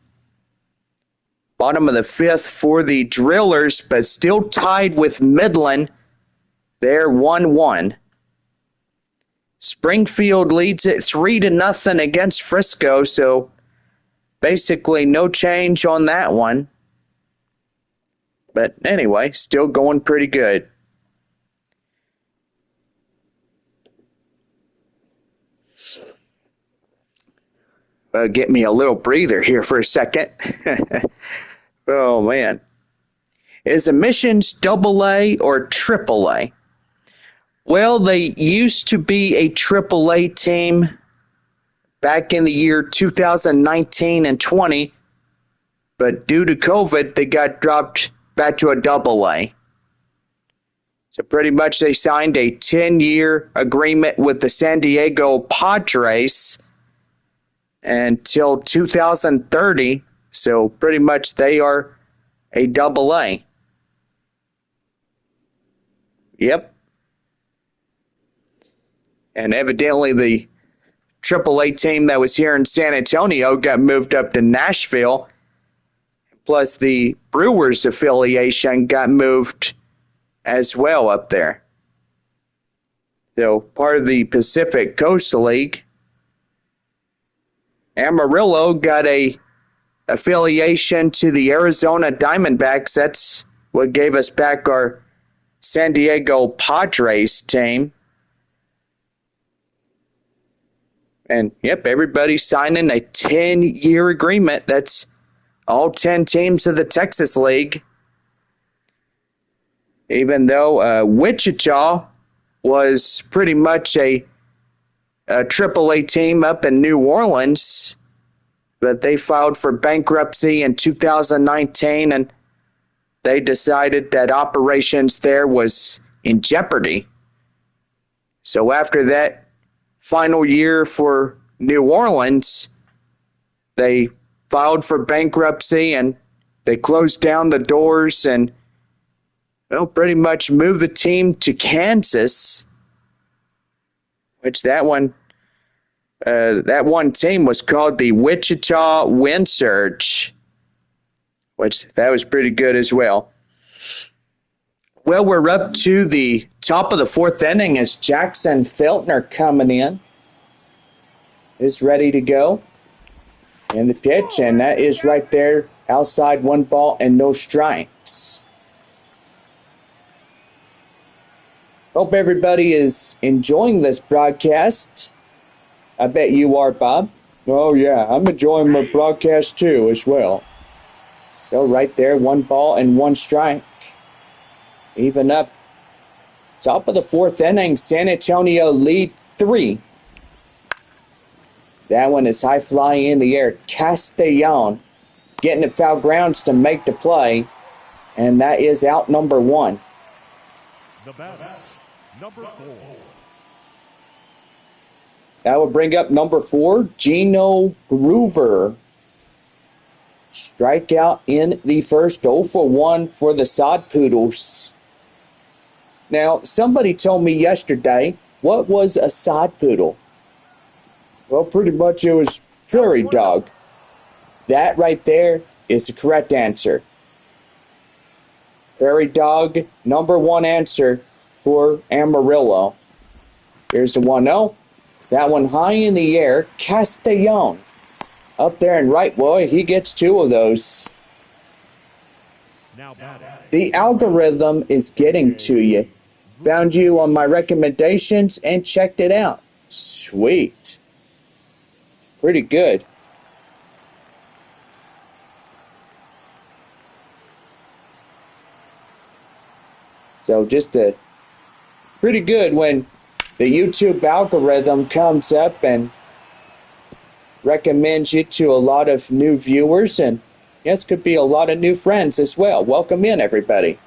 Bottom of the fifth for the Drillers, but still tied with Midland. They're 1-1. Springfield leads it 3-0 against Frisco, so basically no change on that one. But anyway, still going pretty good. Get me a little breather here for a second. Oh, man. Is Admissions AA or AAA? Well, they used to be a AAA team back in the year 2019 and 20, but due to COVID, they got dropped back to a AA. So pretty much they signed a 10-year agreement with the San Diego Padres until 2030. So pretty much they are a AA. Yep. And evidently the AAA team that was here in San Antonio got moved up to Nashville. Plus the Brewers affiliation got moved as well up there. So part of the Pacific Coast League. Amarillo got a affiliation to the Arizona Diamondbacks. That's what gave us back our San Diego Padres team. And, yep, everybody's signing a 10-year agreement. That's all 10 teams of the Texas League. Even though Wichita was pretty much a AAA team up in New Orleans, but they filed for bankruptcy in 2019, and they decided that operations there was in jeopardy. So after that final year for New Orleans, they filed for bankruptcy and they closed down the doors and pretty much moved the team to Kansas, which that one team was called the Wichita Wind Surge, which that was pretty good as well. Well, we're up to the top of the fourth inning as Jackson Feltner coming in is ready to go. And the pitch, and that is right there outside, 1 ball and no strikes. Hope everybody is enjoying this broadcast. I bet you are, Bob. Oh, yeah, I'm enjoying my broadcast too as well. So right there, 1 ball and 1 strike. Even up. Top of the fourth inning, San Antonio lead 3. That one is high flying in the air. Castellon getting the foul grounds to make the play. And that is out number 1. The batter, number 4. That will bring up number 4, Gino Groover. Strikeout in the first, 0 for 1 for the Sod Poodles. Now, somebody told me yesterday, what was a Sod Poodle? Well, pretty much it was prairie dog. That right there is the correct answer. Prairie dog, number 1 answer for Amarillo. Here's the 1-0. That one high in the air. Castellon up there in right. Boy, he gets 2 of those. Now batting. The algorithm is getting to you. Found you on my recommendations and checked it out. Sweet. Pretty good. So just pretty good when the YouTube algorithm comes up and recommends you to a lot of new viewers, and yes, could be a lot of new friends as well. Welcome in, everybody.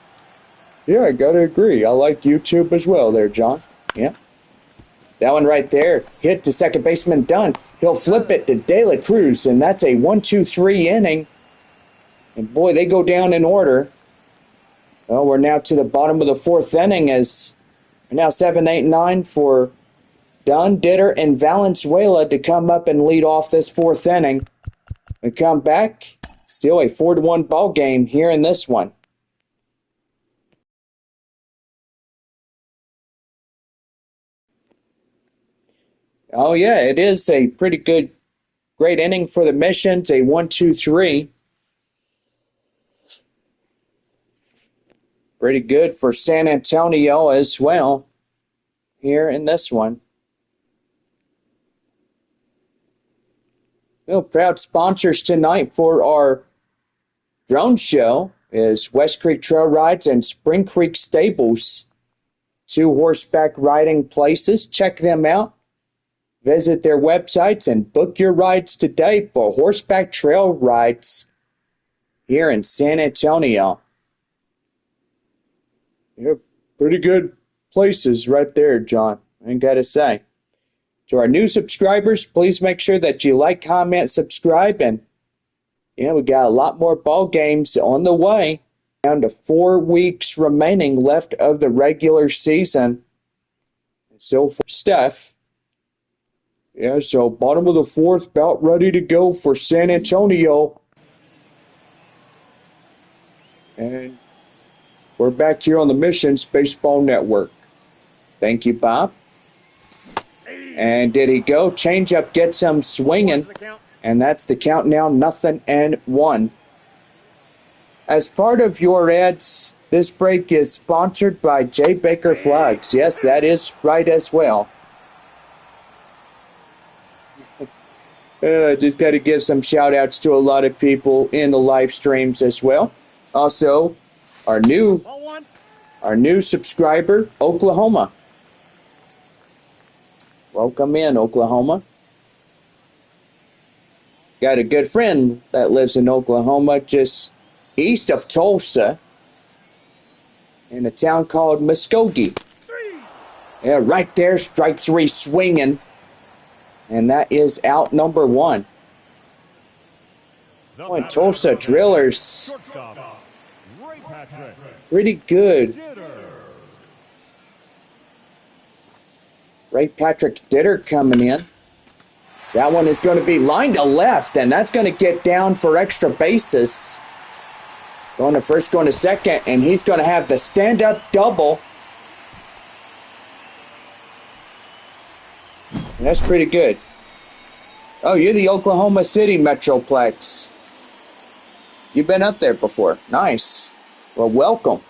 Yeah, I gotta agree. I like YouTube as well there, John. Yeah. That one right there, hit to second baseman Dunn. He'll flip it to De La Cruz, and that's a 1-2-3 inning. And boy, they go down in order. Well, we're now to the bottom of the fourth inning as we're now 7, 8, 9 for Dunn, Ditter, and Valenzuela to come up and lead off this fourth inning. We come back, still a 4-1 ball game here in this one. Oh yeah, it is a pretty great inning for the Missions, a 1-2-3. Pretty good for San Antonio as well here in this one. Well, proud sponsors tonight for our drone show is West Creek Trail Rides and Spring Creek Stables. 2 horseback riding places. Check them out. Visit their websites and book your rides today for horseback trail rides here in San Antonio. Yeah, pretty good places right there, John. I gotta say. To our new subscribers, please make sure that you like, comment, subscribe, and yeah, we got a lot more ball games on the way. Down to 4 weeks remaining left of the regular season. So for stuff. Yeah, so bottom of the fourth, about ready to go for San Antonio. And we're back here on the Missions Baseball Network. Thank you, Bob. And did he go? Changeup gets him swinging. And that's the count now, 0-1. As part of your ads, this break is sponsored by J. Baker Flags. Yes, that is right as well. Just got to give some shout outs to a lot of people in the live streams as well. Also, our new subscriber, Oklahoma. Welcome in, Oklahoma. Got a good friend that lives in Oklahoma, just east of Tulsa, in a town called Muskogee. Yeah, right there, strike 3 swinging. And that is out number 1. Boy, Tulsa Drillers, pretty good. Ray Patrick Ditter coming in. That one is going to be lined to left, and that's going to get down for extra bases. Going to first, going to second, and he's going to have the stand-up double. And that's pretty good. Oh, you're the Oklahoma City Metroplex. You've been up there before. Nice. Well, welcome.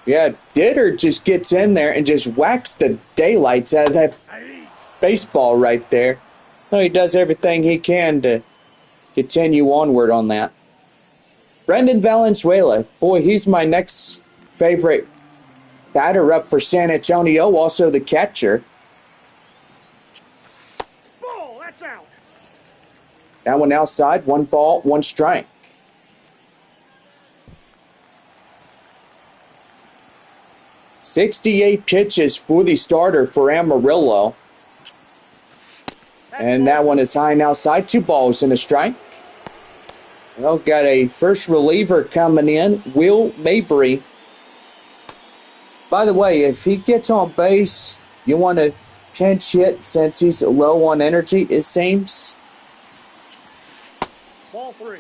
Yeah, Ditter just gets in there and just whacks the daylights out of that baseball right there. No, he does everything he can to continue onward on that. Brendan Valenzuela. Boy, he's my next favorite batter up for San Antonio. Also the catcher. Ball, that's out. That one outside. 1 ball, 1 strike. "68 pitches for the starter for Amarillo. And that one is high and outside. 2 balls and a strike. Well, got a first reliever coming in, Will Mabry. By the way, if he gets on base, you want to pinch hit since he's low on energy, it seems. Ball 3.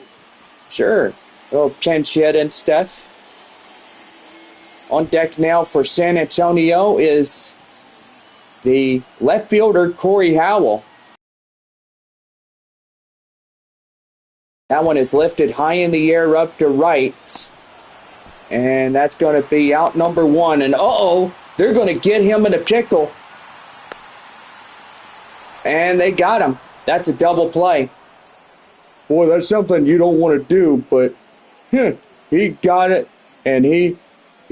Sure. Little pinch hit and stuff. On deck now for San Antonio is the left fielder, Corey Howell. That one is lifted high in the air up to right. And that's going to be out number 1. And uh-oh, they're going to get him in a pickle. And they got him. That's a double play. Boy, that's something you don't want to do, but he got it, and he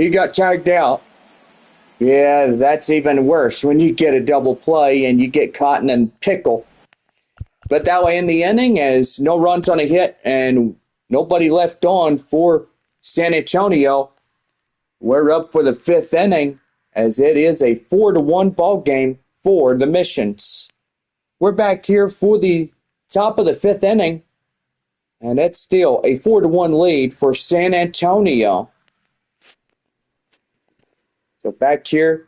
got tagged out. Yeah, that's even worse when you get a double play and you get caught in a pickle. But that way in the inning, as no runs on a hit and nobody left on for San Antonio, we're up for the 5th inning. as it is a 4-1 ball game for the Missions. We're back here for the top of the 5th inning, and it's still a 4-1 lead for San Antonio. So back here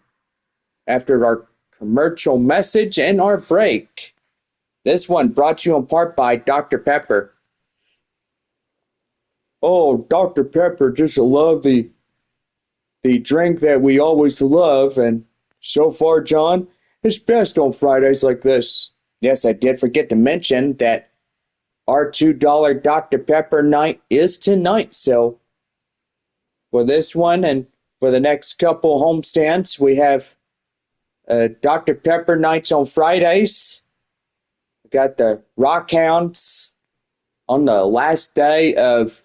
after our commercial message and our break. This one brought to you in part by Dr. Pepper. Oh, Dr. Pepper, just love the drink that we always love, and so far, John, it's best on Fridays like this. Yes, I did forget to mention that our $2 Dr. Pepper night is tonight, so for this one and for the next couple homestands, we have Dr. Pepper nights on Fridays. We got the Rockhounds on the last day of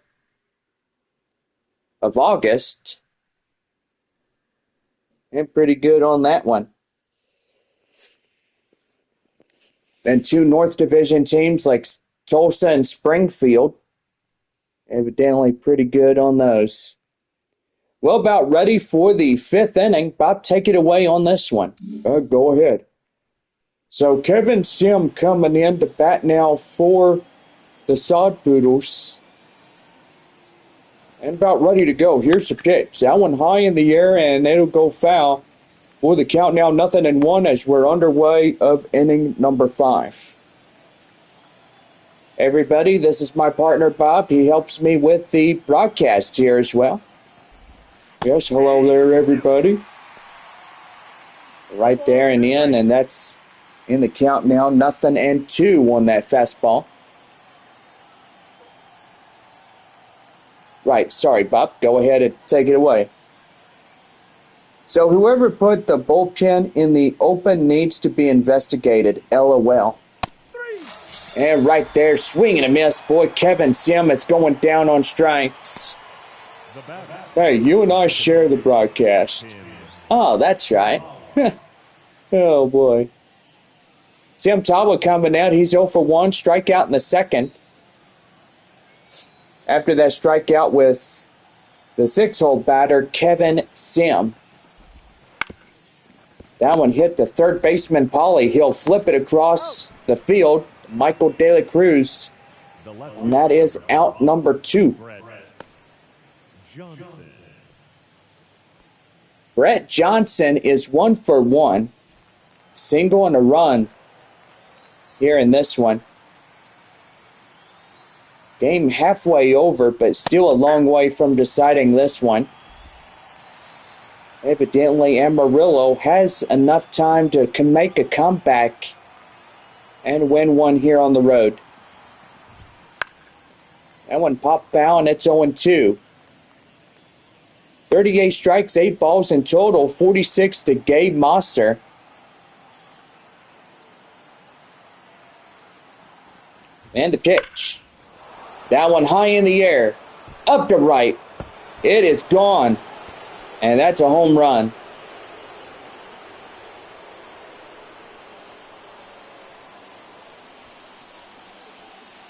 August. And pretty good on that one. And 2 North Division teams like Tulsa and Springfield. Evidently pretty good on those. Well, about ready for the 5th inning. Bob, take it away on this one. Go ahead. So Kevin Sim coming in to bat now for the Sod Poodles. And about ready to go. Here's the pitch. That one high in the air, and it'll go foul for the count now 0-1 as we're underway of inning number 5. Everybody, this is my partner Bob. He helps me with the broadcast here as well. Yes, hello there, everybody. Right there and in, and that's in the count now 0-2 on that fastball. Right, sorry, Bob. Go ahead and take it away. So whoever put the bullpen in the open needs to be investigated. LOL. And right there, swing and a miss. Boy, Kevin Sim is going down on strikes. Hey, you and I share the broadcast. Oh, that's right. Oh, boy. Sim Tawa coming out. He's 0 for 1. Strikeout in the second. After that strikeout with the 6-hole batter, Kevin Sim. That one hit the third baseman, Pauly. He'll flip it across the field. Michael De La Cruz. And that is out number 2. Brett Johnson is 1 for 1. Single and a run here in this one. Game halfway over, but still a long way from deciding this one. Evidently, Amarillo has enough time to make a comeback and win one here on the road. That one popped out, and it's 0-2. 38 strikes, 8 balls in total, 46 to Gabe Mosser. And the pitch. That one high in the air. Up to right. It is gone. And that's a home run.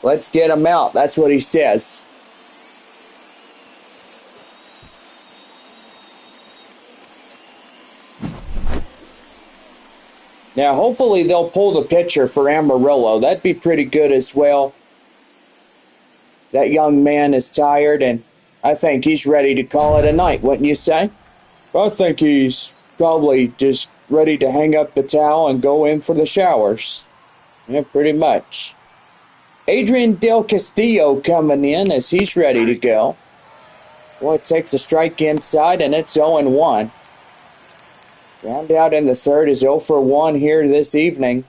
Let's get him out. That's what he says. Now, hopefully they'll pull the pitcher for Amarillo. That'd be pretty good as well. That young man is tired, and I think he's ready to call it a night, wouldn't you say? I think he's probably just ready to hang up the towel and go in for the showers. Yeah, pretty much. Adrian Del Castillo coming in as he's ready to go. Boy, it takes a strike inside, and it's 0-1. Round out in the third is 0 for 1 here this evening.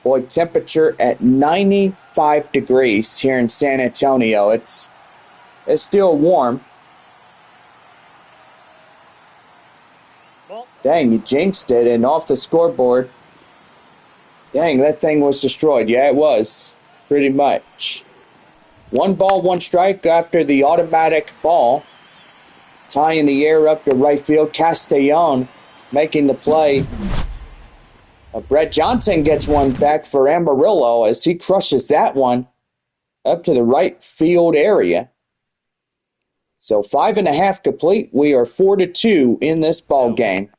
Boy, temperature at 95 degrees here in San Antonio. It's still warm. Dang, you jinxed it, and off the scoreboard. Dang, that thing was destroyed. Yeah, it was. Pretty much. 1 ball, 1 strike after the automatic ball. It's high in the air up to right field. Castellon making the play. Brett Johnson gets one back for Amarillo as he crushes that one up to the right field area. So 5.5 complete. We are 4-2 in this ball game.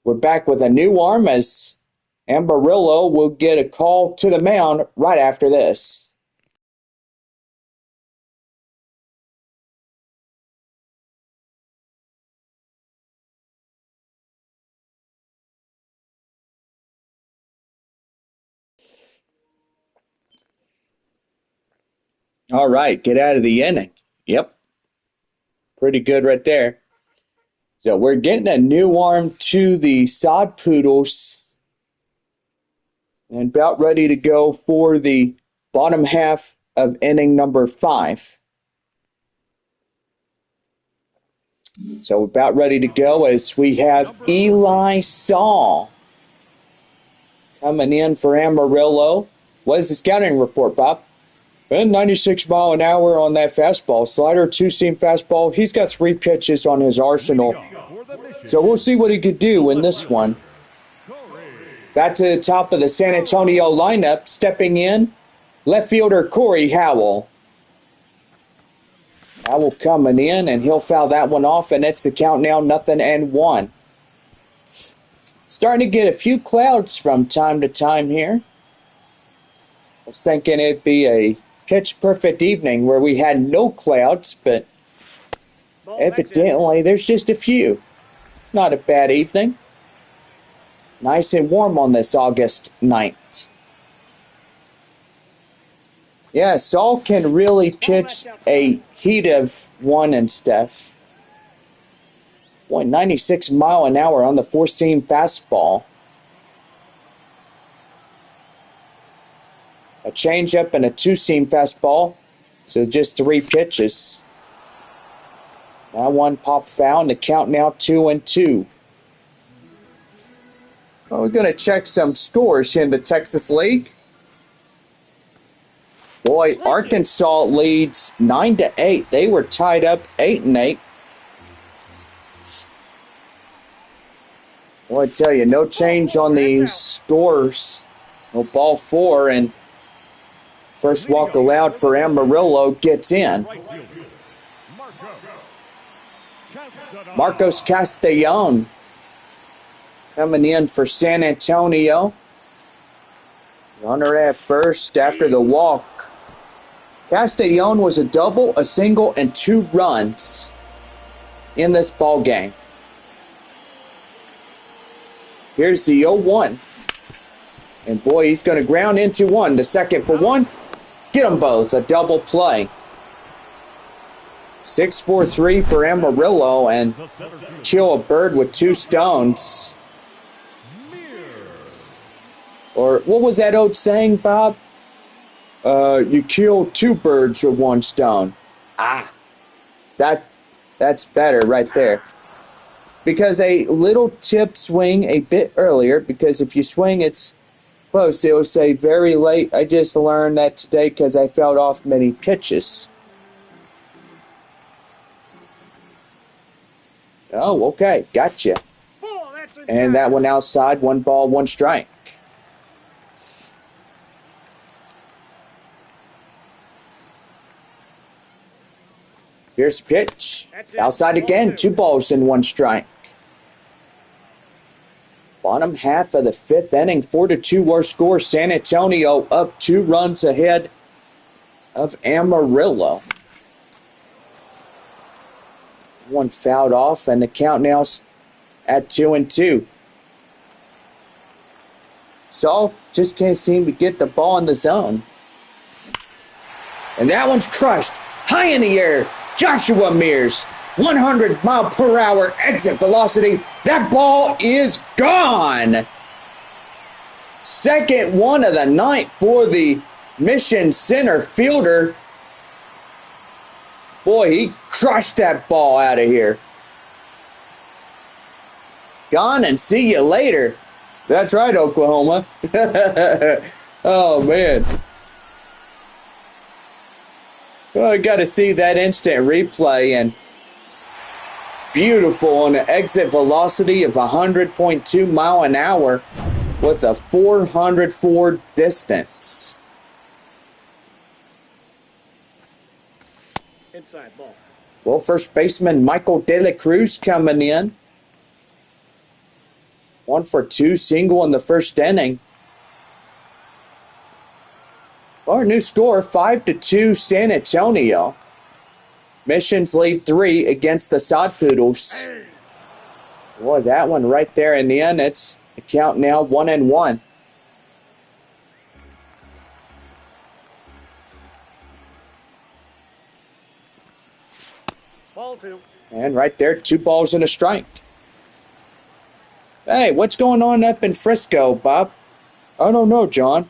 We're back with a new arm as Amarillo will get a call to the mound right after this. All right, get out of the inning. Yep, pretty good right there. So we're getting a new arm to the Sod Poodles and about ready to go for the bottom half of inning number 5. So about ready to go as we have Eli Saul coming in for Amarillo. What is the scouting report, Bob? 96 mile an hour on that fastball. Slider, two-seam fastball. He's got 3 pitches on his arsenal. So we'll see what he could do in this one. Back to the top of the San Antonio lineup. Stepping in, left fielder Corey Howell. Howell coming in, and he'll foul that one off, and it's the count now, 0-1. Starting to get a few clouds from time to time here. I was thinking it'd be a pitch-perfect evening where we had no clouds, but evidently there's just a few. It's not a bad evening. Nice and warm on this August night. Yeah, Saul can really pitch a heat of one and stuff. 96 mile an hour on the 4-seam fastball. A changeup and a 2-seam fastball. So just 3 pitches. That one pop foul, and the count now 2-2. Well, we're going to check some scores here in the Texas League. Boy, Arkansas leads 9-8. They were tied up 8-8. Well, I tell you, no change on the scores. No ball 4, and first walk allowed for Amarillo gets in. Marcos Castellon coming in for San Antonio. Runner at first after the walk. Castellon was a double, a single, and 2 runs in this ball game. Here's the 0-1. And boy, he's going to ground into one. The second for 1. Get them both. A double play. 6-4-3 for Amarillo, and kill a bird with 2 stones. Or what was that old saying, Bob? You kill 2 birds with 1 stone. That's better right there. Because a little tip swing a bit earlier, because if you swing it's close, it will say very late. I just learned that today because I fouled off many pitches. Oh, okay, gotcha. And that one outside, 1 ball, 1 strike. Here's the pitch. Outside again, 2 balls and 1 strike. Bottom half of the 5th inning, 4-2 our score. San Antonio up 2 runs ahead of Amarillo. One fouled off, and the count now at 2-2. Saul just can't seem to get the ball in the zone. And that one's crushed. High in the air. Joshua Mears, 100 mile per hour exit velocity. That ball is gone. Second one of the night for the Mission center fielder. Boy, he crushed that ball out of here. Gone and see you later. That's right, Oklahoma. Oh, man. Well, I got to see that instant replay, and beautiful on an exit velocity of 100.2 mile an hour with a 404 distance. Inside ball. Well, first baseman Michael De La Cruz coming in. 1-for-2 single in the first inning. Our new score, 5-2 San Antonio. Missions lead 3 against the Sod Poodles. Boy, that one right there in the end. It's the count now 1-1. Ball 2. And right there, 2 balls and a strike. Hey, what's going on up in Frisco, Bob? I don't know, John.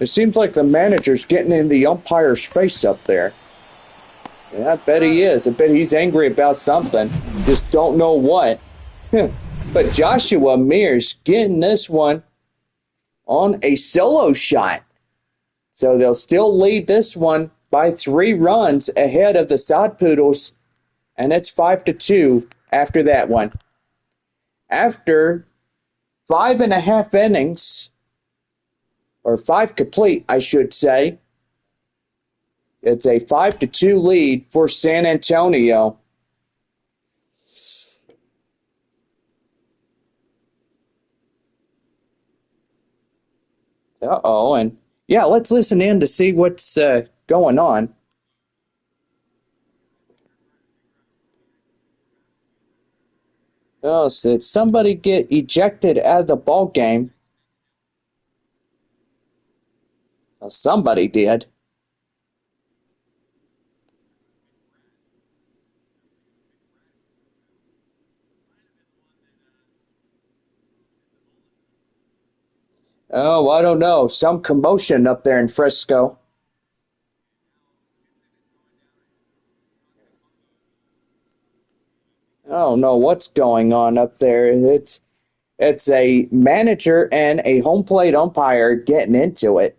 It seems like the manager's getting in the umpire's face up there. Yeah, I bet he is. I bet he's angry about something. Just don't know what. But Joshua Mears getting this one on a solo shot. So they'll still lead this one by 3 runs ahead of the Sod Poodles. And it's 5-2 after that one. After 5.5 innings, or 5 complete, I should say, it's a 5-2 lead for San Antonio. Uh-oh, and yeah, let's listen in to see what's going on. Oh, so did somebody get ejected out of the ball game? Well, somebody did. Oh, I don't know. Some commotion up there in Frisco. I don't know what's going on up there. It's a manager and a home plate umpire getting into it.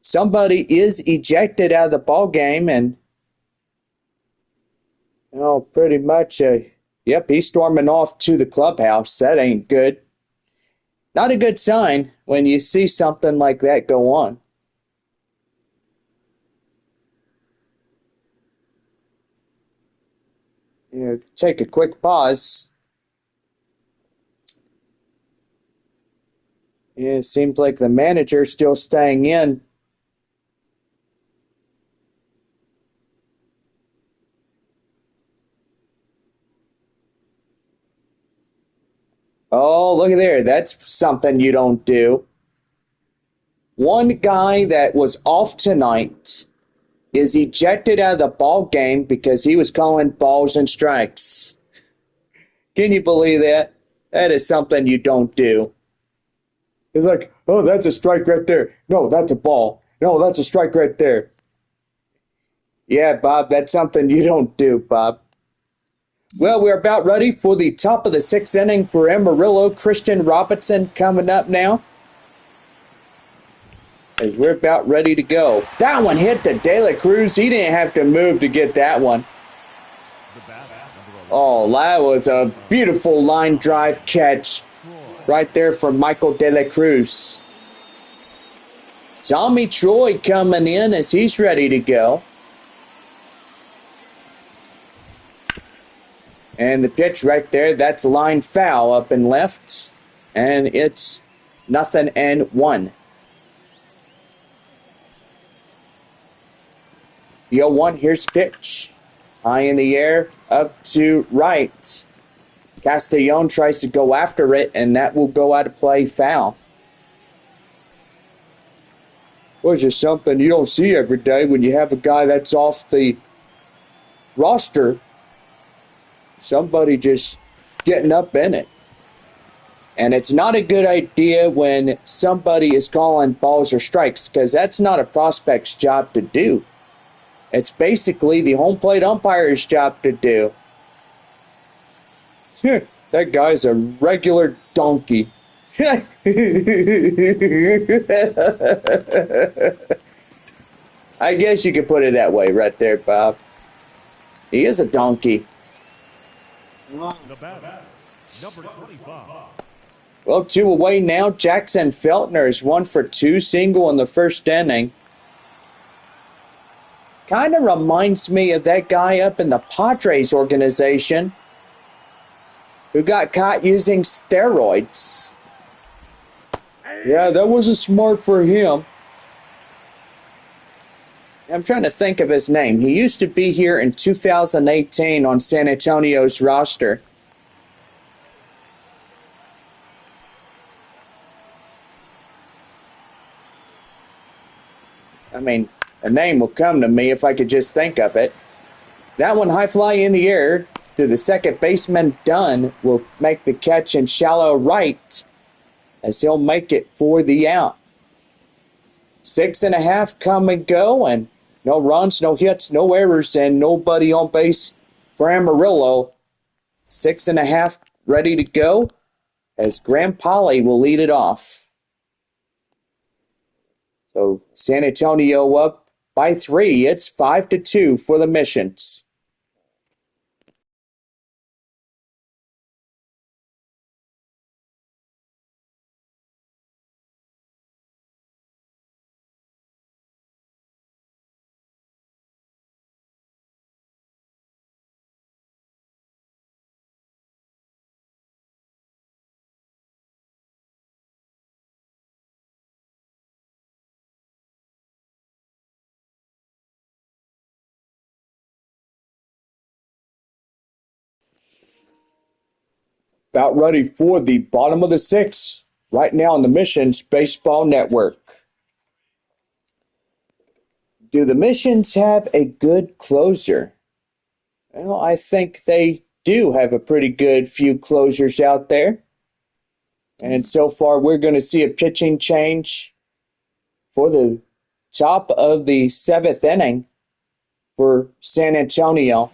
Somebody is ejected out of the ball game, and pretty much, yep, he's storming off to the clubhouse. That ain't good. Not a good sign when you see something like that go on. Take a quick pause. It seems like the manager's still staying in. Oh, look at there. That's something you don't do. One guy that was off tonight is ejected out of the ball game because he was calling balls and strikes. Can you believe that? That is something you don't do. It's like, oh, that's a strike right there. No, that's a ball. No, that's a strike right there. Yeah, Bob, that's something you don't do, Bob. Well, we're about ready for the top of the 6th inning for Amarillo. Christian Robinson coming up now. As we're about ready to go. That one hit to De La Cruz. He didn't have to move to get that one. Oh, that was a beautiful line drive catch right there from Michael De La Cruz. Tommy Troy coming in as he's ready to go. And the pitch right there, that's line foul up and left. And it's 0-1. The 0-1, here's pitch. High in the air, up to right. Castellon tries to go after it, and that will go out of play, foul. Well, it's just something you don't see every day when you have a guy that's off the roster. Somebody just getting up in it. And it's not a good idea when somebody is calling balls or strikes, because that's not a prospect's job to do. It's basically the home plate umpire's job to do. That guy's a regular donkey. I guess you could put it that way right there, Bob. He is a donkey. The batter, number 25. Well, 2 away now. Jackson Feltner is 1-for-2 single in the first inning. Kind of reminds me of that guy up in the Padres organization who got caught using steroids. Yeah, that wasn't smart for him. I'm trying to think of his name. He used to be here in 2018 on San Antonio's roster. I mean, a name will come to me if I could just think of it. That one high fly in the air to the second baseman. Dunn will make the catch in shallow right as he'll make it for the out. 6.5 come and go, and no runs, no hits, no errors, and nobody on base for Amarillo. 6.5 ready to go as Graham Polly will lead it off. So San Antonio up by 3. It's 5-2 for the Missions. About ready for the bottom of the 6th, right now on the Missions Baseball Network. Do the Missions have a good closer? Well, I think they do have a pretty good few closers out there. And so far, we're going to see a pitching change for the top of the 7th inning for San Antonio.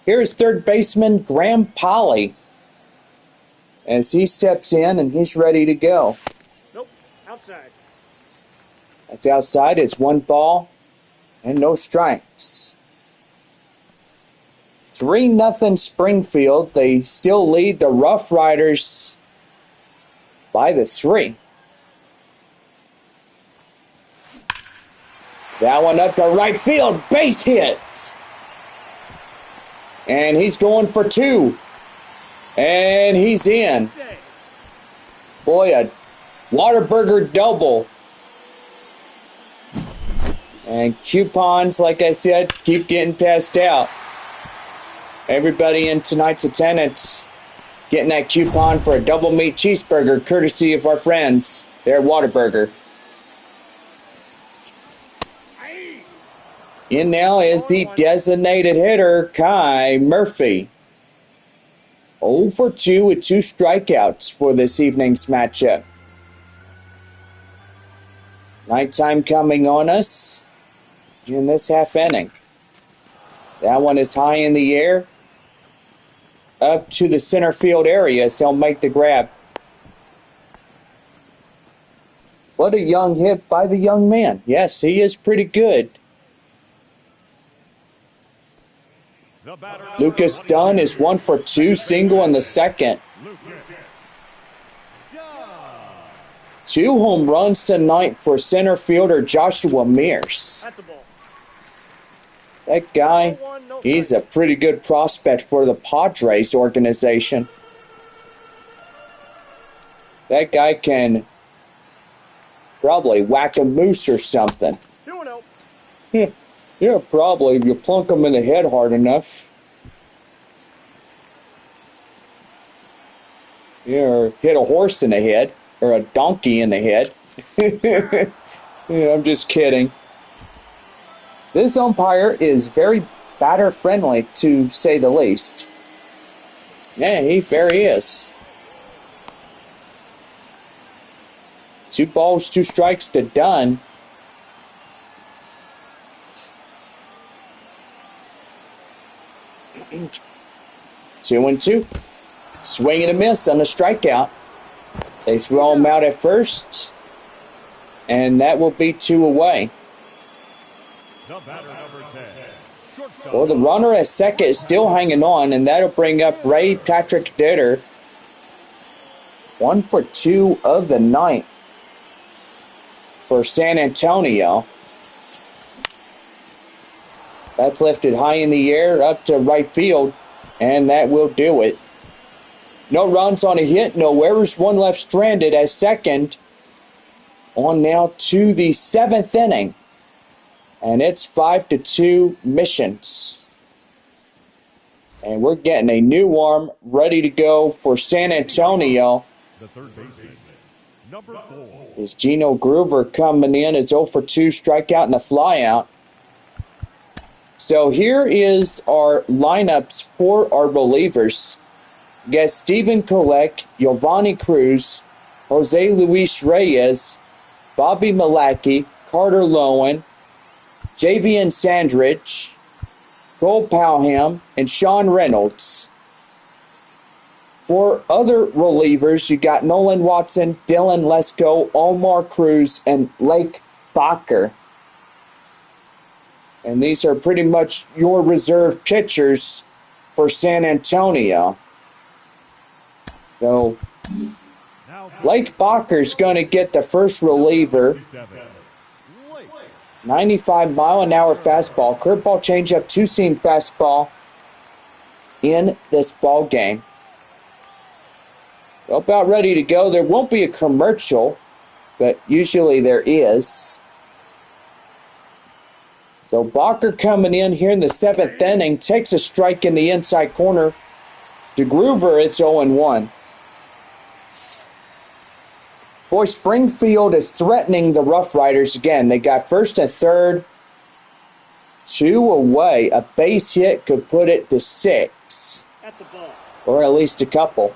Here's third baseman Graham Polly as he steps in and he's ready to go. Nope, outside. That's outside. It's 1 ball and no strikes. 3-0 Springfield. They still lead the Rough Riders by the 3. That one up to right field. Base hit. And he's going for 2. And he's in. Boy, a Whataburger double. And coupons, like I said, keep getting passed out. Everybody in tonight's attendance getting that coupon for a double meat cheeseburger courtesy of our friends there at Whataburger. In now is the designated hitter, Kai Murphy. 0 for 2 with 2 strikeouts for this evening's matchup. Nighttime coming on us in this half inning. That one is high in the air, up to the center field area, so he'll make the grab. What a young hit by the young man. Yes, he is pretty good. Lucas Dunn is 1 for 2, single in the second. 2 home runs tonight for center fielder Joshua Mears. That's a ball. That guy, he's a pretty good prospect for the Padres organization. That guy can probably whack a moose or something. 2-0. Yeah, probably, if you plunk him in the head hard enough. Yeah, or hit a horse in the head, or a donkey in the head. Yeah, I'm just kidding. This umpire is very batter-friendly, to say the least. Yeah, there he is. 2 balls, 2 strikes to Dunn. Two and 2. Swing and a miss on the strikeout. They throw him out at first, and that will be 2 away. The batter, number 10. Shortstop. Well, the runner at second is still hanging on, and that'll bring up Ray Patrick Ditter. 1 for 2 of the night for San Antonio. That's lifted high in the air up to right field, and that will do it. No runs on a hit, no errors, one left stranded at second. On now to the 7th inning, and it's 5-2 Missions. And we're getting a new arm ready to go for San Antonio. The third baseman, number 4. Is Gino Groover coming in as 0 for 2, strikeout and a flyout. So here is our lineups for our relievers. We got Steven Kolek, Giovanni Cruz, Jose Luis Reyes, Bobby Malacki, Carter Lowen, Javian Sandridge, Cole Powham, and Sean Reynolds. For other relievers, you got Nolan Watson, Dylan Lesko, Omar Cruz, and Lake Bacher. And these are pretty much your reserve pitchers for San Antonio. So, Lake Bacher's going to get the first reliever. 95-mile-an-hour fastball, curveball, changeup, two-seam fastball in this ball game. About ready to go. There won't be a commercial, but usually there is. So Bacher coming in here in the 7th inning, takes a strike in the inside corner. To Groover, it's 0-1. Boy, Springfield is threatening the Rough Riders again. They got first and third, 2 away. A base hit could put it to 6. That's a ball. Or at least a couple.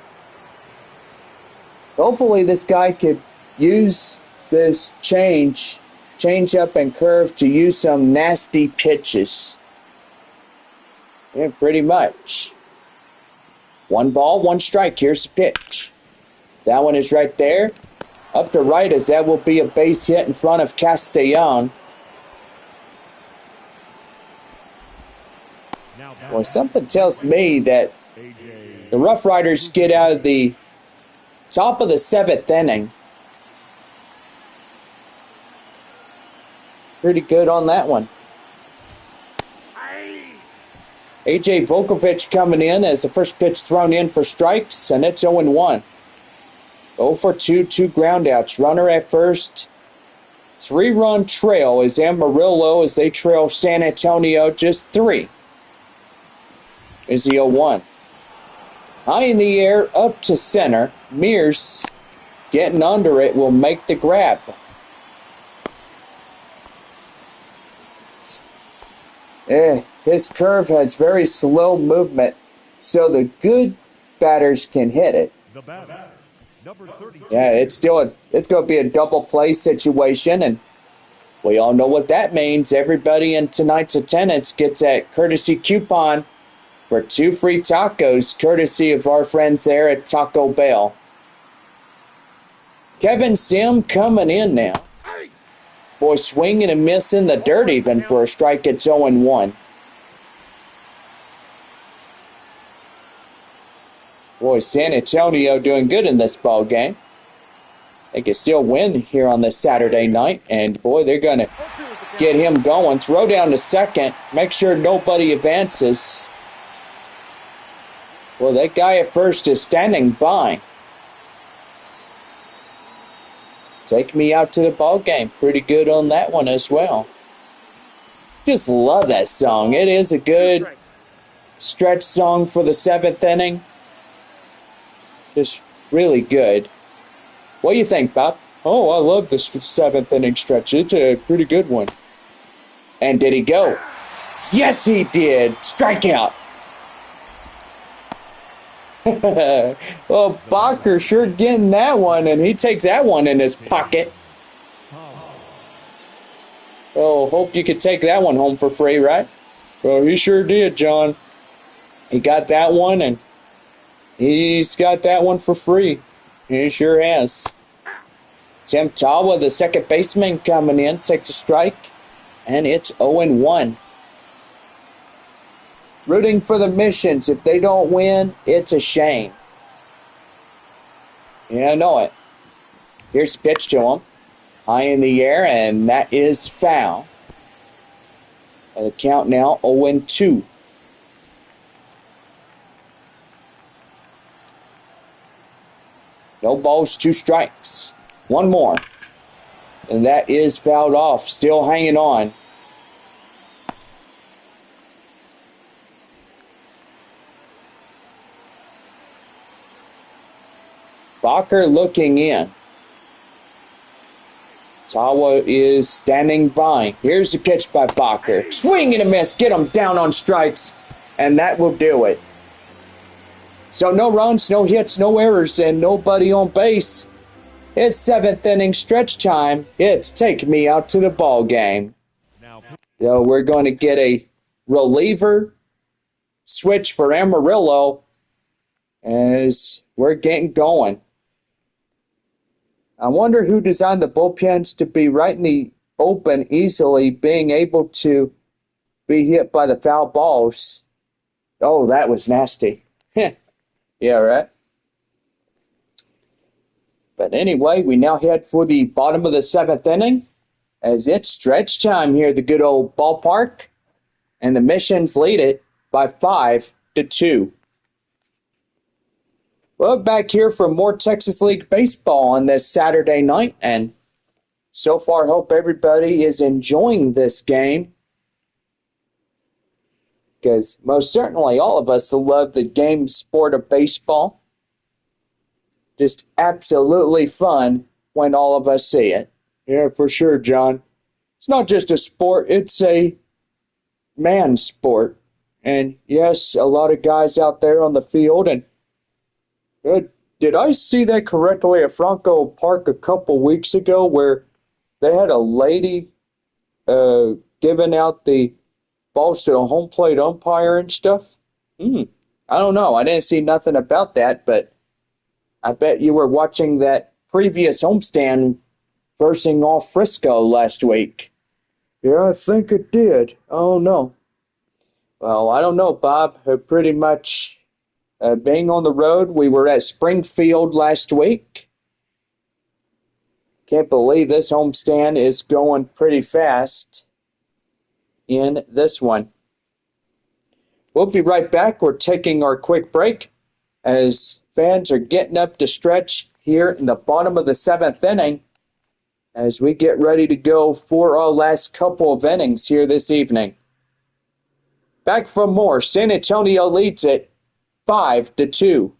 Hopefully this guy could use this change up and curve to use some nasty pitches. Yeah, pretty much. 1 ball, 1 strike. Here's the pitch. That one is right there. Up to right, as that will be a base hit in front of Castellon. Well, something tells me that the Rough Riders get out of the top of the 7th inning. Pretty good on that one. A.J. Volkovich coming in as the first pitch thrown in for strikes, and it's 0-1. 0 for 2, 2 groundouts. Runner at first. 3-run trail is Amarillo as they trail San Antonio just 3. Is the 0-1. High in the air, up to center. Mears getting under it will make the grab. His curve has very slow movement, so the good batters can hit it. The batter, number 32. Yeah, it's going to be a double play situation, and we all know what that means. Everybody in tonight's attendance gets that courtesy coupon for 2 free tacos, courtesy of our friends there at Taco Bell. Kevin Sim coming in now. Boy, swinging and missing the dirt even for a strike. It's 0-1. Boy, San Antonio doing good in this ball game. They can still win here on this Saturday night. And, boy, they're going to get him going. Throw down to second. Make sure nobody advances. Well, that guy at first is standing by. Take me out to the ball game. Pretty good on that one as well. Just love that song. It is a good stretch song for the 7th inning. Just really good. What do you think, Bob? Oh, I love this 7th inning stretch. It's a pretty good one. And did he go? Yes, he did. Strikeout. Well, Bacher sure getting that one, and he takes that one in his pocket. Oh, hope you could take that one home for free, right? Well, he sure did, John. He got that one, and he's got that one for free. He sure has. Tim Tawa, the second baseman, coming in, takes a strike, and it's 0-1. Rooting for the Missions. If they don't win, it's a shame. Yeah, I know it. Here's the pitch to him. High in the air, and that is foul. The count now 0-2. No balls, 2 strikes. One more. And that is fouled off. Still hanging on. Bacher looking in. Tawa is standing by. Here's the pitch by Bacher. Swing and a miss. Get him down on strikes. And that will do it. So no runs, no hits, no errors, and nobody on base. It's 7th inning stretch time. It's take me out to the ball game. So we're going to get a reliever switch for Amarillo as we're getting going. I wonder who designed the bullpens to be right in the open easily, being able to be hit by the foul balls. Oh, that was nasty. Yeah, right. But anyway, we now head for the bottom of the 7th inning as it's stretch time here at the good old ballpark. And the Missions lead it by 5-2. Well, back here for more Texas League baseball on this Saturday night, and so far hope everybody is enjoying this game, because most certainly all of us love the game sport of baseball. Just absolutely fun when all of us see it. Yeah, for sure, John. It's not just a sport, it's a man sport. And yes, a lot of guys out there on the field. And did I see that correctly at Franco Park a couple weeks ago where they had a lady giving out the balls to the home plate umpire and stuff? I don't know. I didn't see nothing about that, but I bet you were watching that previous homestand versing off Frisco last week. Yeah, I think it did. Oh, no. Well, I don't know, Bob. Pretty much being on the road, we were at Springfield last week. Can't believe this homestand is going pretty fast in this one. We'll be right back. We're taking our quick break as fans are getting up to stretch here in the bottom of the 7th inning as we get ready to go for our last couple of innings here this evening. Back for more. San Antonio leads it 5-2.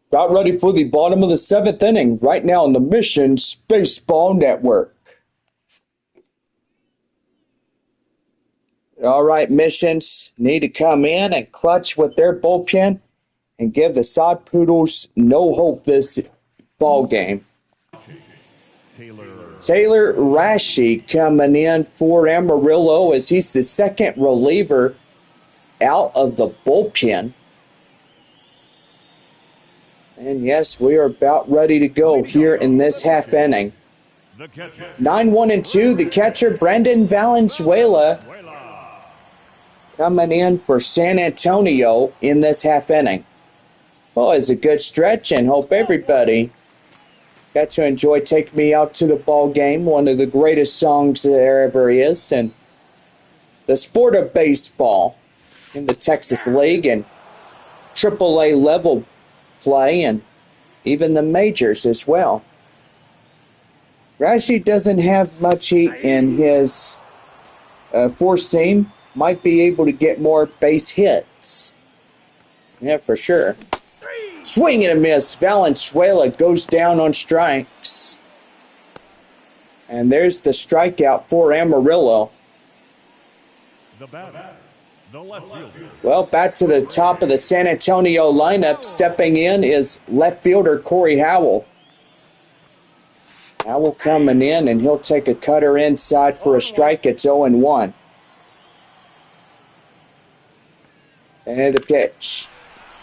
Got ready for the bottom of the 7th inning right now on the Missions Baseball Network. All right, Missions need to come in and clutch with their bullpen and give the Sod Poodles no hope this ball game. Taylor Rashi coming in for Amarillo as he's the second reliever out of the bullpen. And yes, we are about ready to go here in this half inning. 9-1-2, the catcher, Brandon Valenzuela, coming in for San Antonio in this half inning. Well, it's a good stretch, and hope everybody got to enjoy Take Me Out to the Ball Game, one of the greatest songs there ever is, and the sport of baseball in the Texas League and AAA level play, and even the majors as well. Rashi doesn't have much heat in his four seam. Might be able to get more base hits. Yeah, for sure. Swing and a miss. Valenzuela goes down on strikes. And there's the strikeout for Amarillo. The batter, The left fielder. Well, back to the top of the San Antonio lineup. Stepping in is left fielder Corey Howell. Howell coming in, and he'll take a cutter inside for a strike. It's 0-1. And the pitch.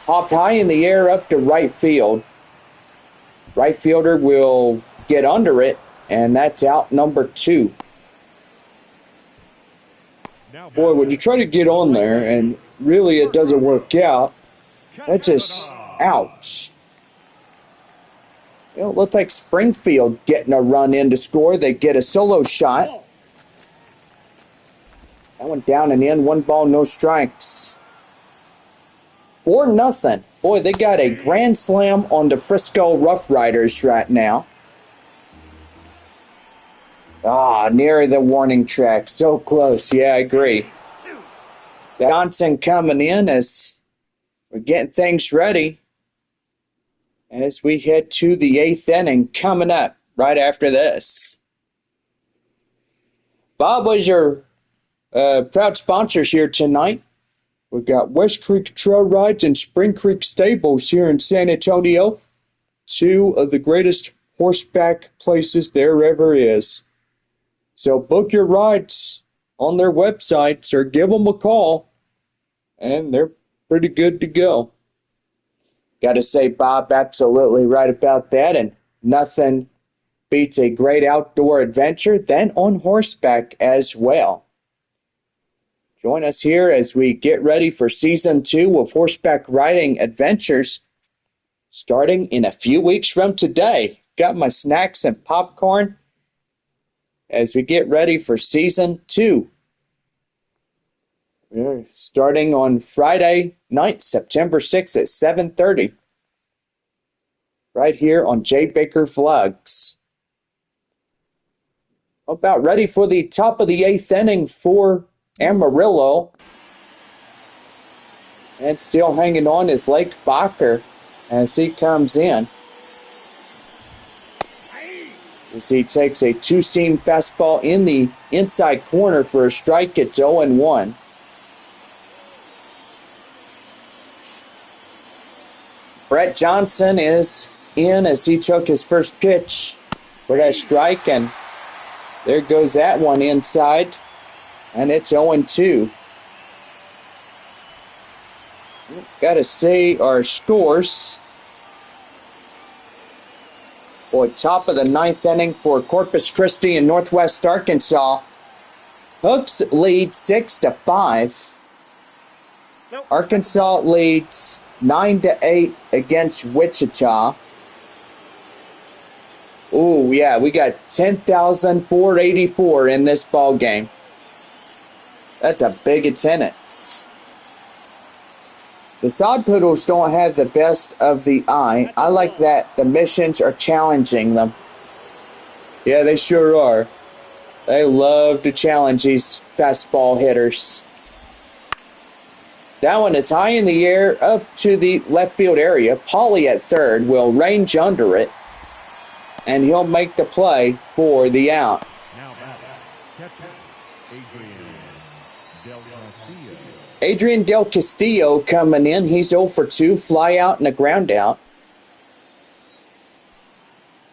Hopped high in the air up to right field. Right fielder will get under it, and that's out number 2. Boy, when you try to get on there and really it doesn't work out, that's just ouch. It looks like Springfield getting a run in to score. They get a solo shot. That one down and in. 1 ball, no strikes. 4-0. Boy, they got a grand slam on the Frisco Rough Riders right now. Near the warning track. So close. Yeah, I agree. Johnson coming in as we're getting things ready as we head to the 8th inning coming up right after this. Bob was your proud sponsors here tonight. We've got West Creek Trail Rides and Spring Creek Stables here in San Antonio, 2 of the greatest horseback places there ever is. So book your rides on their websites or give them a call, and they're pretty good to go. Got to say, Bob, absolutely right about that, and nothing beats a great outdoor adventure than on horseback as well. Join us here as we get ready for Season 2 of Horseback Riding Adventures starting in a few weeks from today. Got my snacks and popcorn as we get ready for Season 2. We're starting on Friday night, September 6th at 7:30. Right here on J. Baker Vlogs. About ready for the top of the 8th inning for Amarillo. And still hanging on is Lake Bacher as he comes in. As he takes a 2-seam fastball in the inside corner for a strike. It's 0-1. Brett Johnson is in as he took his first pitch for that strike, and there goes that one inside, and it's 0-2. Got to see our scores. Boy, top of the 9th inning for Corpus Christi in Northwest Arkansas. Hooks lead 6-5. Nope. Arkansas leads 9-8 against Wichita. Oh, yeah, we got 10,484 in this ball game. That's a big attendance. The Sod Poodles don't have the best of the eye. I like that the missions are challenging them. Yeah, they sure are. They love to challenge these fastball hitters. That one is high in the air up to the left field area. Pauly at third will range under it, and he'll make the play for the out. Now catcher, Del Castillo. Adrian Del Castillo coming in. He's 0 for 2, fly out and a ground out.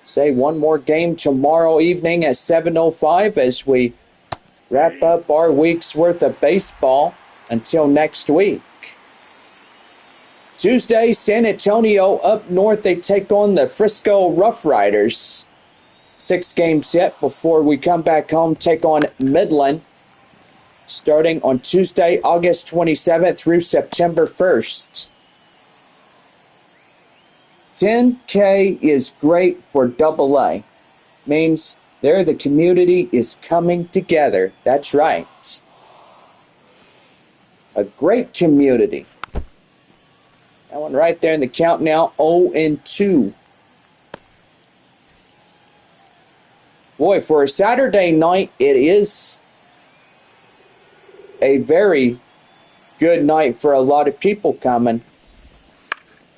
Say one more game tomorrow evening at 7:05 as we wrap up our week's worth of baseball until next week. Tuesday, San Antonio up north. They take on the Frisco Rough Riders. 6 games set before we come back home, take on Midland. Starting on Tuesday, August 27th through September 1st. 10K is great for AA. Means there the community is coming together. That's right. A great community. That one right there in the count now, 0-2. Boy, for a Saturday night, it is a very good night for a lot of people coming.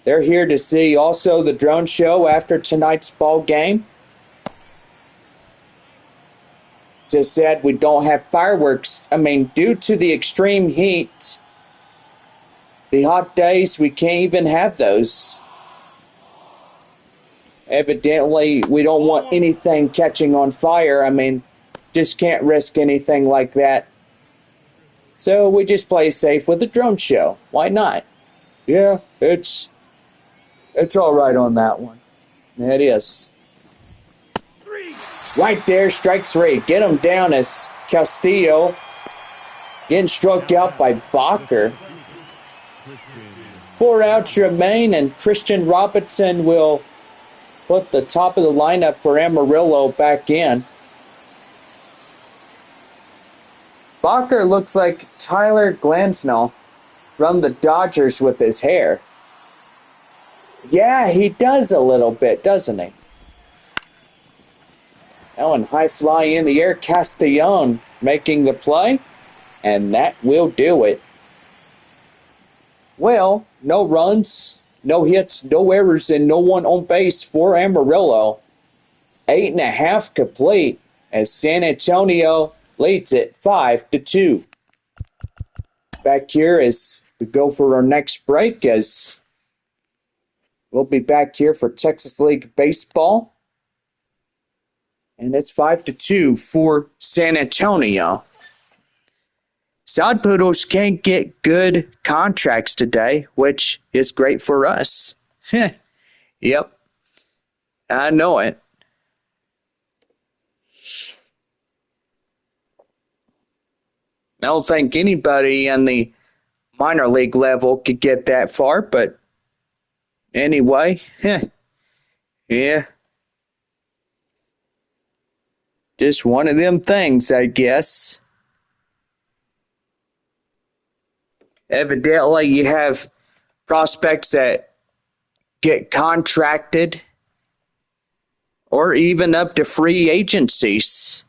They're here to see also the drone show after tonight's ball game. Just said we don't have fireworks. Due to the extreme heat, the hot days, we can't even have those. Evidently, we don't want anything catching on fire. I mean, just can't risk anything like that. So we just play safe with the drone show. Why not? Yeah, it's all right on that one. It is. Right there, strike three. Get him down as Castillo getting struck out by Bacher. 4 outs remain, and Christian Robinson will put the top of the lineup for Amarillo back in. Bacher looks like Tyler Glasnow from the Dodgers with his hair. Yeah, he does a little bit, doesn't he? Now in high fly in the air, Castellon making the play, and that will do it. Well, no runs, no hits, no errors, and no one on base for Amarillo. 8.5 complete as San Antonio leads it 5-2. Back here as we go for our next break, as we'll be back here for Texas League Baseball. And it's 5-2 for San Antonio. Sod Poodles can't get good contracts today, which is great for us. Yep, I know it. I don't think anybody on the minor league level could get that far, but anyway, yeah. Just one of them things, I guess. Evidently, you have prospects that get contracted or even up to free agencies,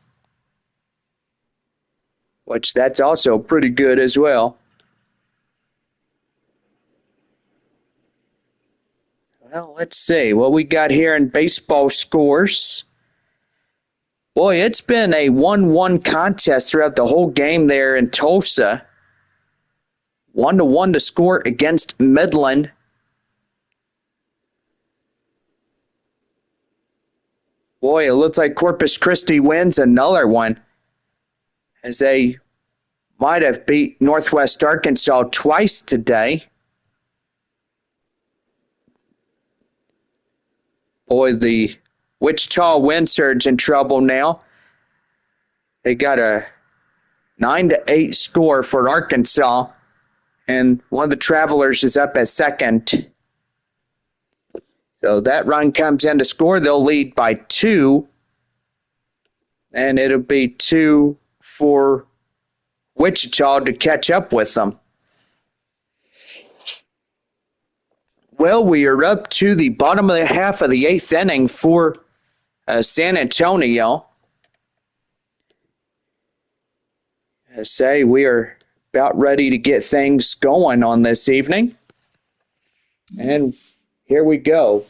which that's also pretty good as well. Well, let's see what we got here in baseball scores. Boy, it's been a 1-1 contest throughout the whole game there in Tulsa. 1-1 to score against Midland. Boy, it looks like Corpus Christi wins another one, as they might have beat Northwest Arkansas twice today. Boy, the Wichita Wind Surge in trouble now. They got a 9-8 score for Arkansas, and one of the Travelers is up at second. So that run comes in to score. They'll lead by 2, and it'll be 2 for Wichita to catch up with them. Well, we are up to the bottom of the half of the 8th inning for San Antonio. I say we are about ready to get things going on this evening. And here we go.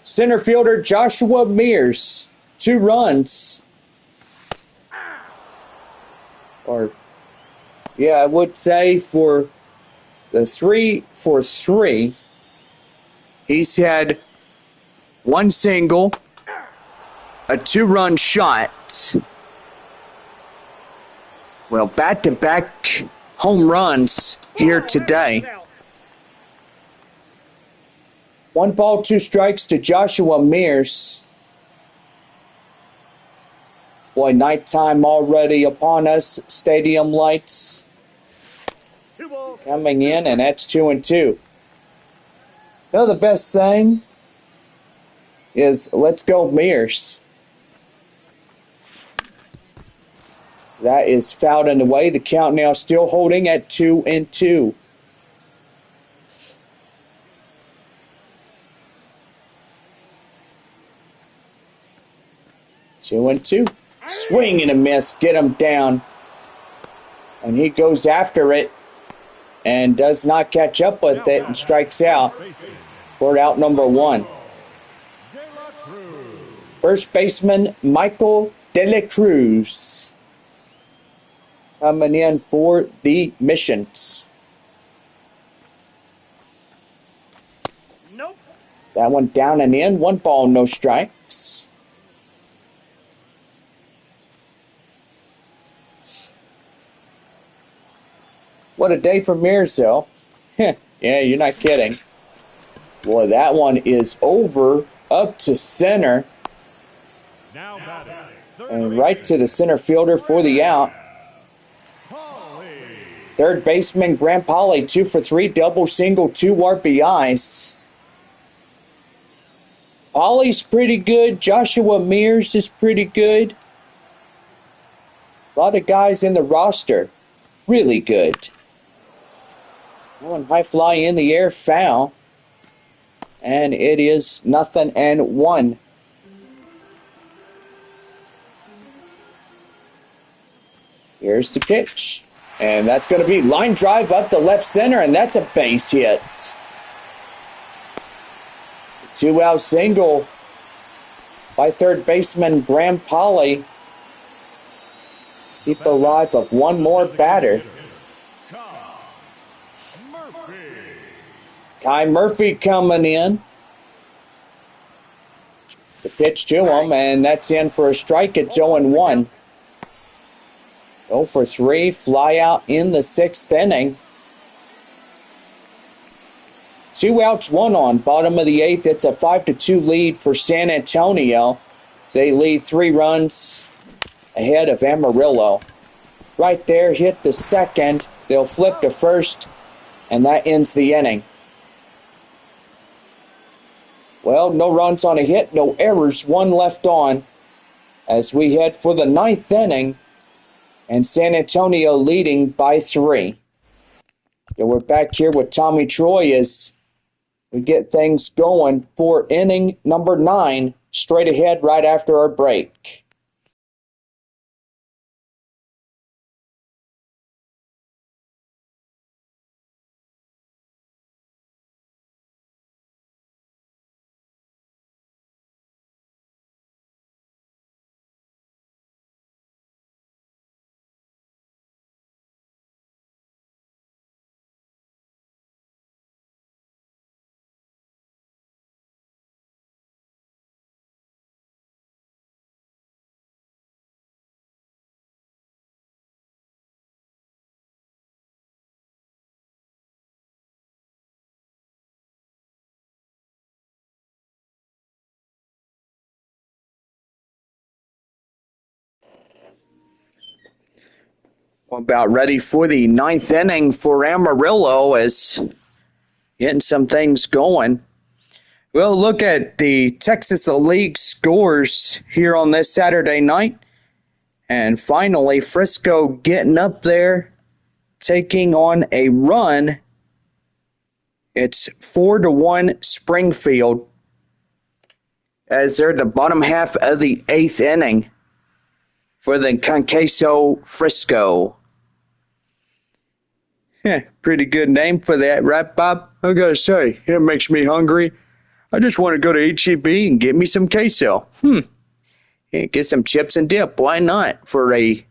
Center fielder Joshua Mears, 2 runs. I would say for the 3 for 3. He's had 1 single, a 2-run shot. Well, back-to-back home runs here today. 1 ball, 2 strikes to Joshua Mears. Boy, nighttime already upon us. Stadium lights coming in, and that's 2-2. Now the best thing is let's go Mears. That is fouled and away. The count now still holding at 2-2. Two and two. Swing and a miss. Get him down. And he goes after it and does not catch up with it and strikes out for out number 1. First baseman Michael De La Cruz coming in for the Missions. That one down and in. 1 ball, no strikes. What a day for Mearsville. Yeah, you're not kidding. Boy, that one is over, up to center, Now batting. and right to the center fielder for the out. Third baseman Grant Polly, 2 for 3, double, single, 2 RBIs. Polly's pretty good. Joshua Mears is pretty good. A lot of guys in the roster. Really good. One high fly in the air, foul. And it is 0-1. Here's the pitch. And that's going to be line drive up to left center, and that's a base hit. 2-out single by third baseman Graham Polly. Keep alive of one more batter. Kai Murphy coming in. The pitch to him, and that's in for a strike. It's 0-1. 0 for 3, fly out in the 6th inning. 2 outs, 1 on. Bottom of the 8th, it's a 5-2 lead for San Antonio. They lead 3 runs ahead of Amarillo. Right there, hit the second. They'll flip to first, and that ends the inning. Well, no runs on a hit, no errors, 1 left on as we head for the 9th inning, and San Antonio leading by 3. So we're back here with Tommy Troy as we get things going for inning number 9, straight ahead right after our break. About ready for the 9th inning for Amarillo as getting some things going. We'll look at the Texas League scores here on this Saturday night. And finally, Frisco getting up there, taking on a run. It's 4-1 Springfield as they're the bottom half of the 8th inning for the Conqueso Frisco. Yeah, pretty good name for that, right, Bob? I gotta say, it makes me hungry. I just want to go to H-E-B and get me some queso. Yeah, get some chips and dip. Why not? For a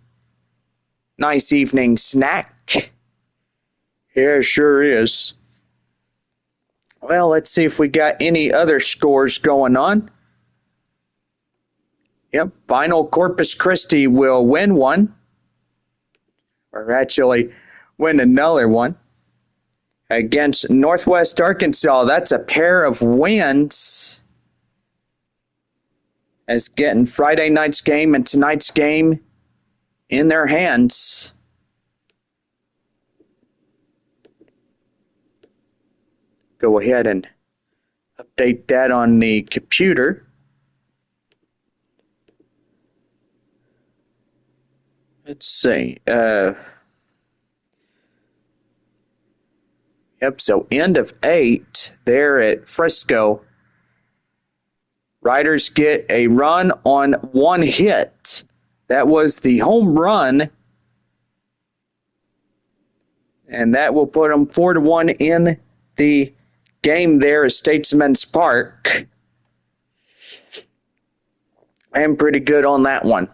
nice evening snack. Yeah, sure is. Well, let's see if we got any other scores going on. Yep, Final Corpus Christi will win one. Or actually win another one. Against Northwest Arkansas, that's a pair of wins. As getting Friday night's game and tonight's game in their hands. Go ahead and update that on the computer. Let's see. So end of 8 there at Frisco. Riders get a run on 1 hit. That was the home run. And that will put them 4-1 in the game there at Statesman's Park. And pretty good on that one.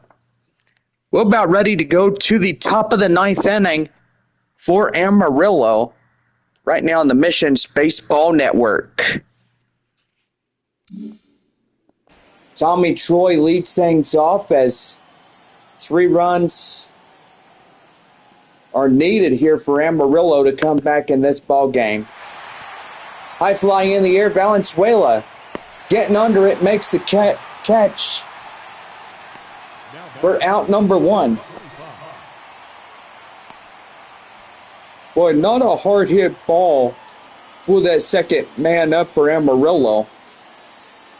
We're about ready to go to the top of the 9th inning for Amarillo. Right now on the Missions Baseball Network. Tommy Troy leads things off as 3 runs are needed here for Amarillo to come back in this ball game. High fly in the air, Valenzuela getting under it, makes the catch for out number 1. Boy, not a hard hit ball. Pull that second man up for Amarillo.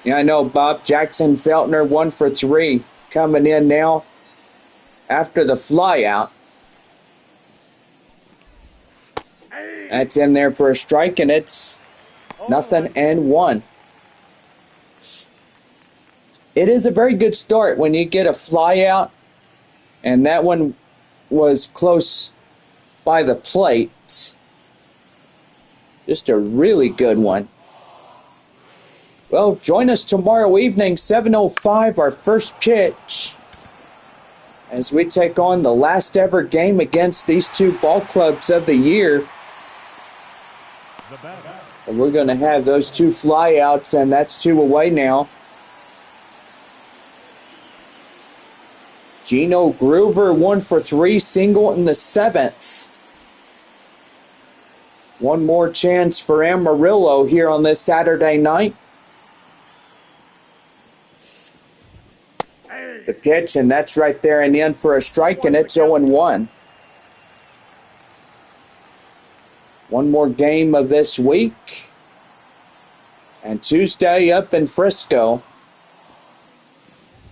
Yeah, I know, Bob. Jackson Feltner 1 for 3 coming in now after the flyout. That's in there for a strike, and it's 0-1. It is a very good start when you get a flyout, and that one was close by the plate. Just a really good one. Well, join us tomorrow evening, 7:05, our first pitch, as we take on the last ever game against these 2 ball clubs of the year. And we're going to have those 2 flyouts, and that's 2 away now. Gino Groover 1 for 3, single in the 7th. One more chance for Amarillo here on this Saturday night. The pitch, and that's right there and in for a strike, and it's 0-1. One more game of this week. And Tuesday up in Frisco.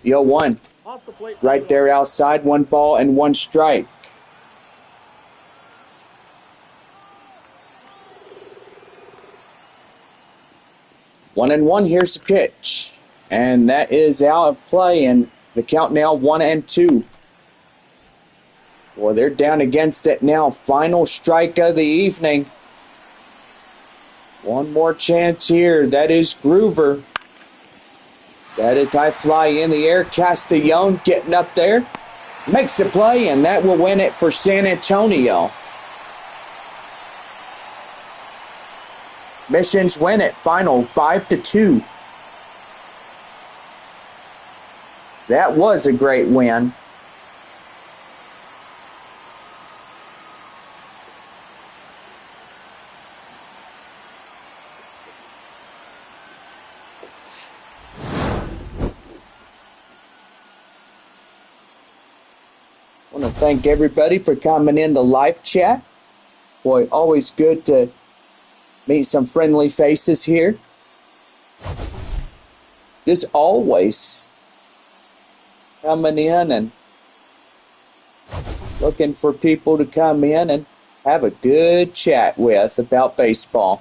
The 0-1. Right there outside, 1 ball and 1 strike. One and 1, here's the pitch. And that is out of play, and the count now 1-2. Well, they're down against it now. Final strike of the evening. One more chance here. That is Groover. That is high fly in the air. Castellón getting up there. Makes the play, and that will win it for San Antonio. Missions win it. Final 5-2. That was a great win. I want to thank everybody for coming in the live chat. Boy, always good to meet some friendly faces here. Just always coming in and looking for people to come in and have a good chat with about baseball.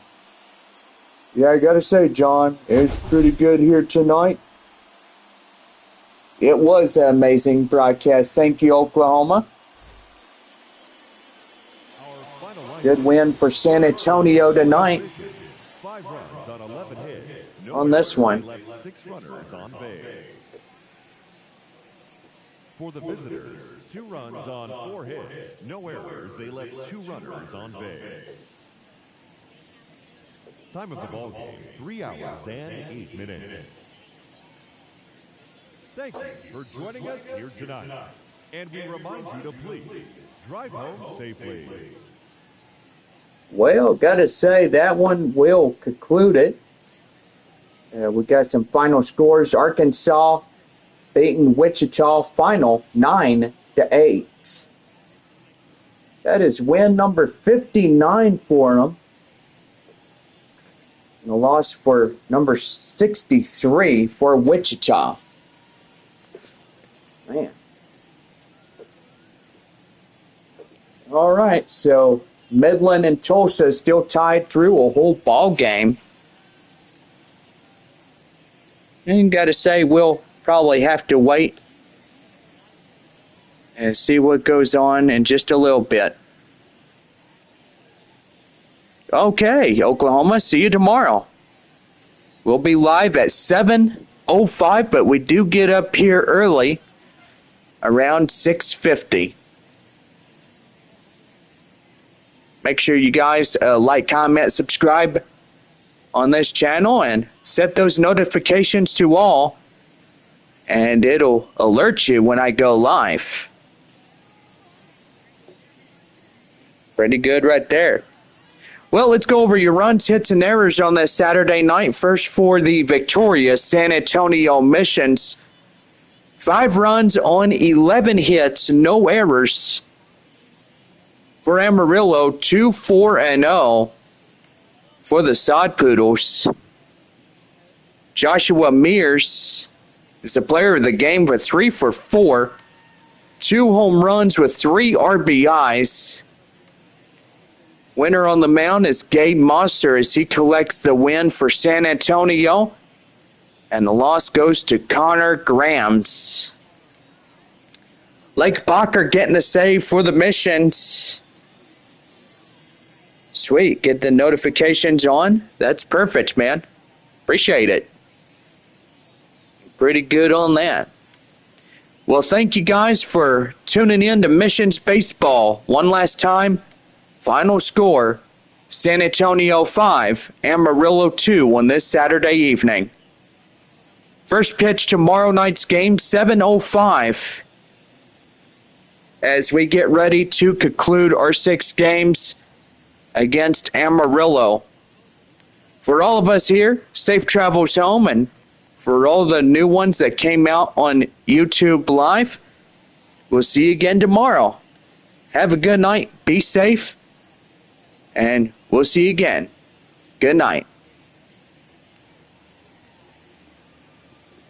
Yeah, I gotta say, John, it was pretty good here tonight. It was an amazing broadcast. Thank you, Oklahoma. Good win for San Antonio tonight 5 runs on 11 hits. on this one. Left 6 runners on base. For the visitors, 2 runs on 4 hits. No errors. They left 2 runners on base. Time of the ball game, 3 hours and 8 minutes. Thank you for joining us here tonight. And we remind you to please drive home safely. Well, gotta say, that one will conclude it. We got some final scores. Arkansas beating Wichita final 9-8. That is win number 59 for them. And a loss for number 63 for Wichita. Man. All right, so Midland and Tulsa still tied through a whole ball game. And got to say, we'll probably have to wait and see what goes on in just a little bit. Okay, Oklahoma, see you tomorrow. We'll be live at 7:05, but we do get up here early, around 6:50. Make sure you guys like, comment, subscribe on this channel and set those notifications to all, and it'll alert you when I go live. Pretty good right there. Well, let's go over your runs, hits, and errors on this Saturday night. First for the victorious San Antonio Missions. 5 runs on 11 hits, no errors. For Amarillo, 2-4-0 for the Sod Poodles. Joshua Mears is the player of the game with 3 for 4. 2 home runs with 3 RBIs. Winner on the mound is Gabe Monster as he collects the win for San Antonio. And the loss goes to Connor Grams. Lake Bacher getting the save for the Missions. Sweet, get the notifications on. That's perfect, man. Appreciate it. Pretty good on that. Well, thank you guys for tuning in to Missions Baseball. One last time, final score, San Antonio 5, Amarillo 2 on this Saturday evening. First pitch tomorrow night's game, 7:05. As we get ready to conclude our 6 games against Amarillo. For all of us here, safe travels home, and for all the new ones that came out on YouTube Live, we'll see you again tomorrow. Have a good night, be safe, and we'll see you again. Good night.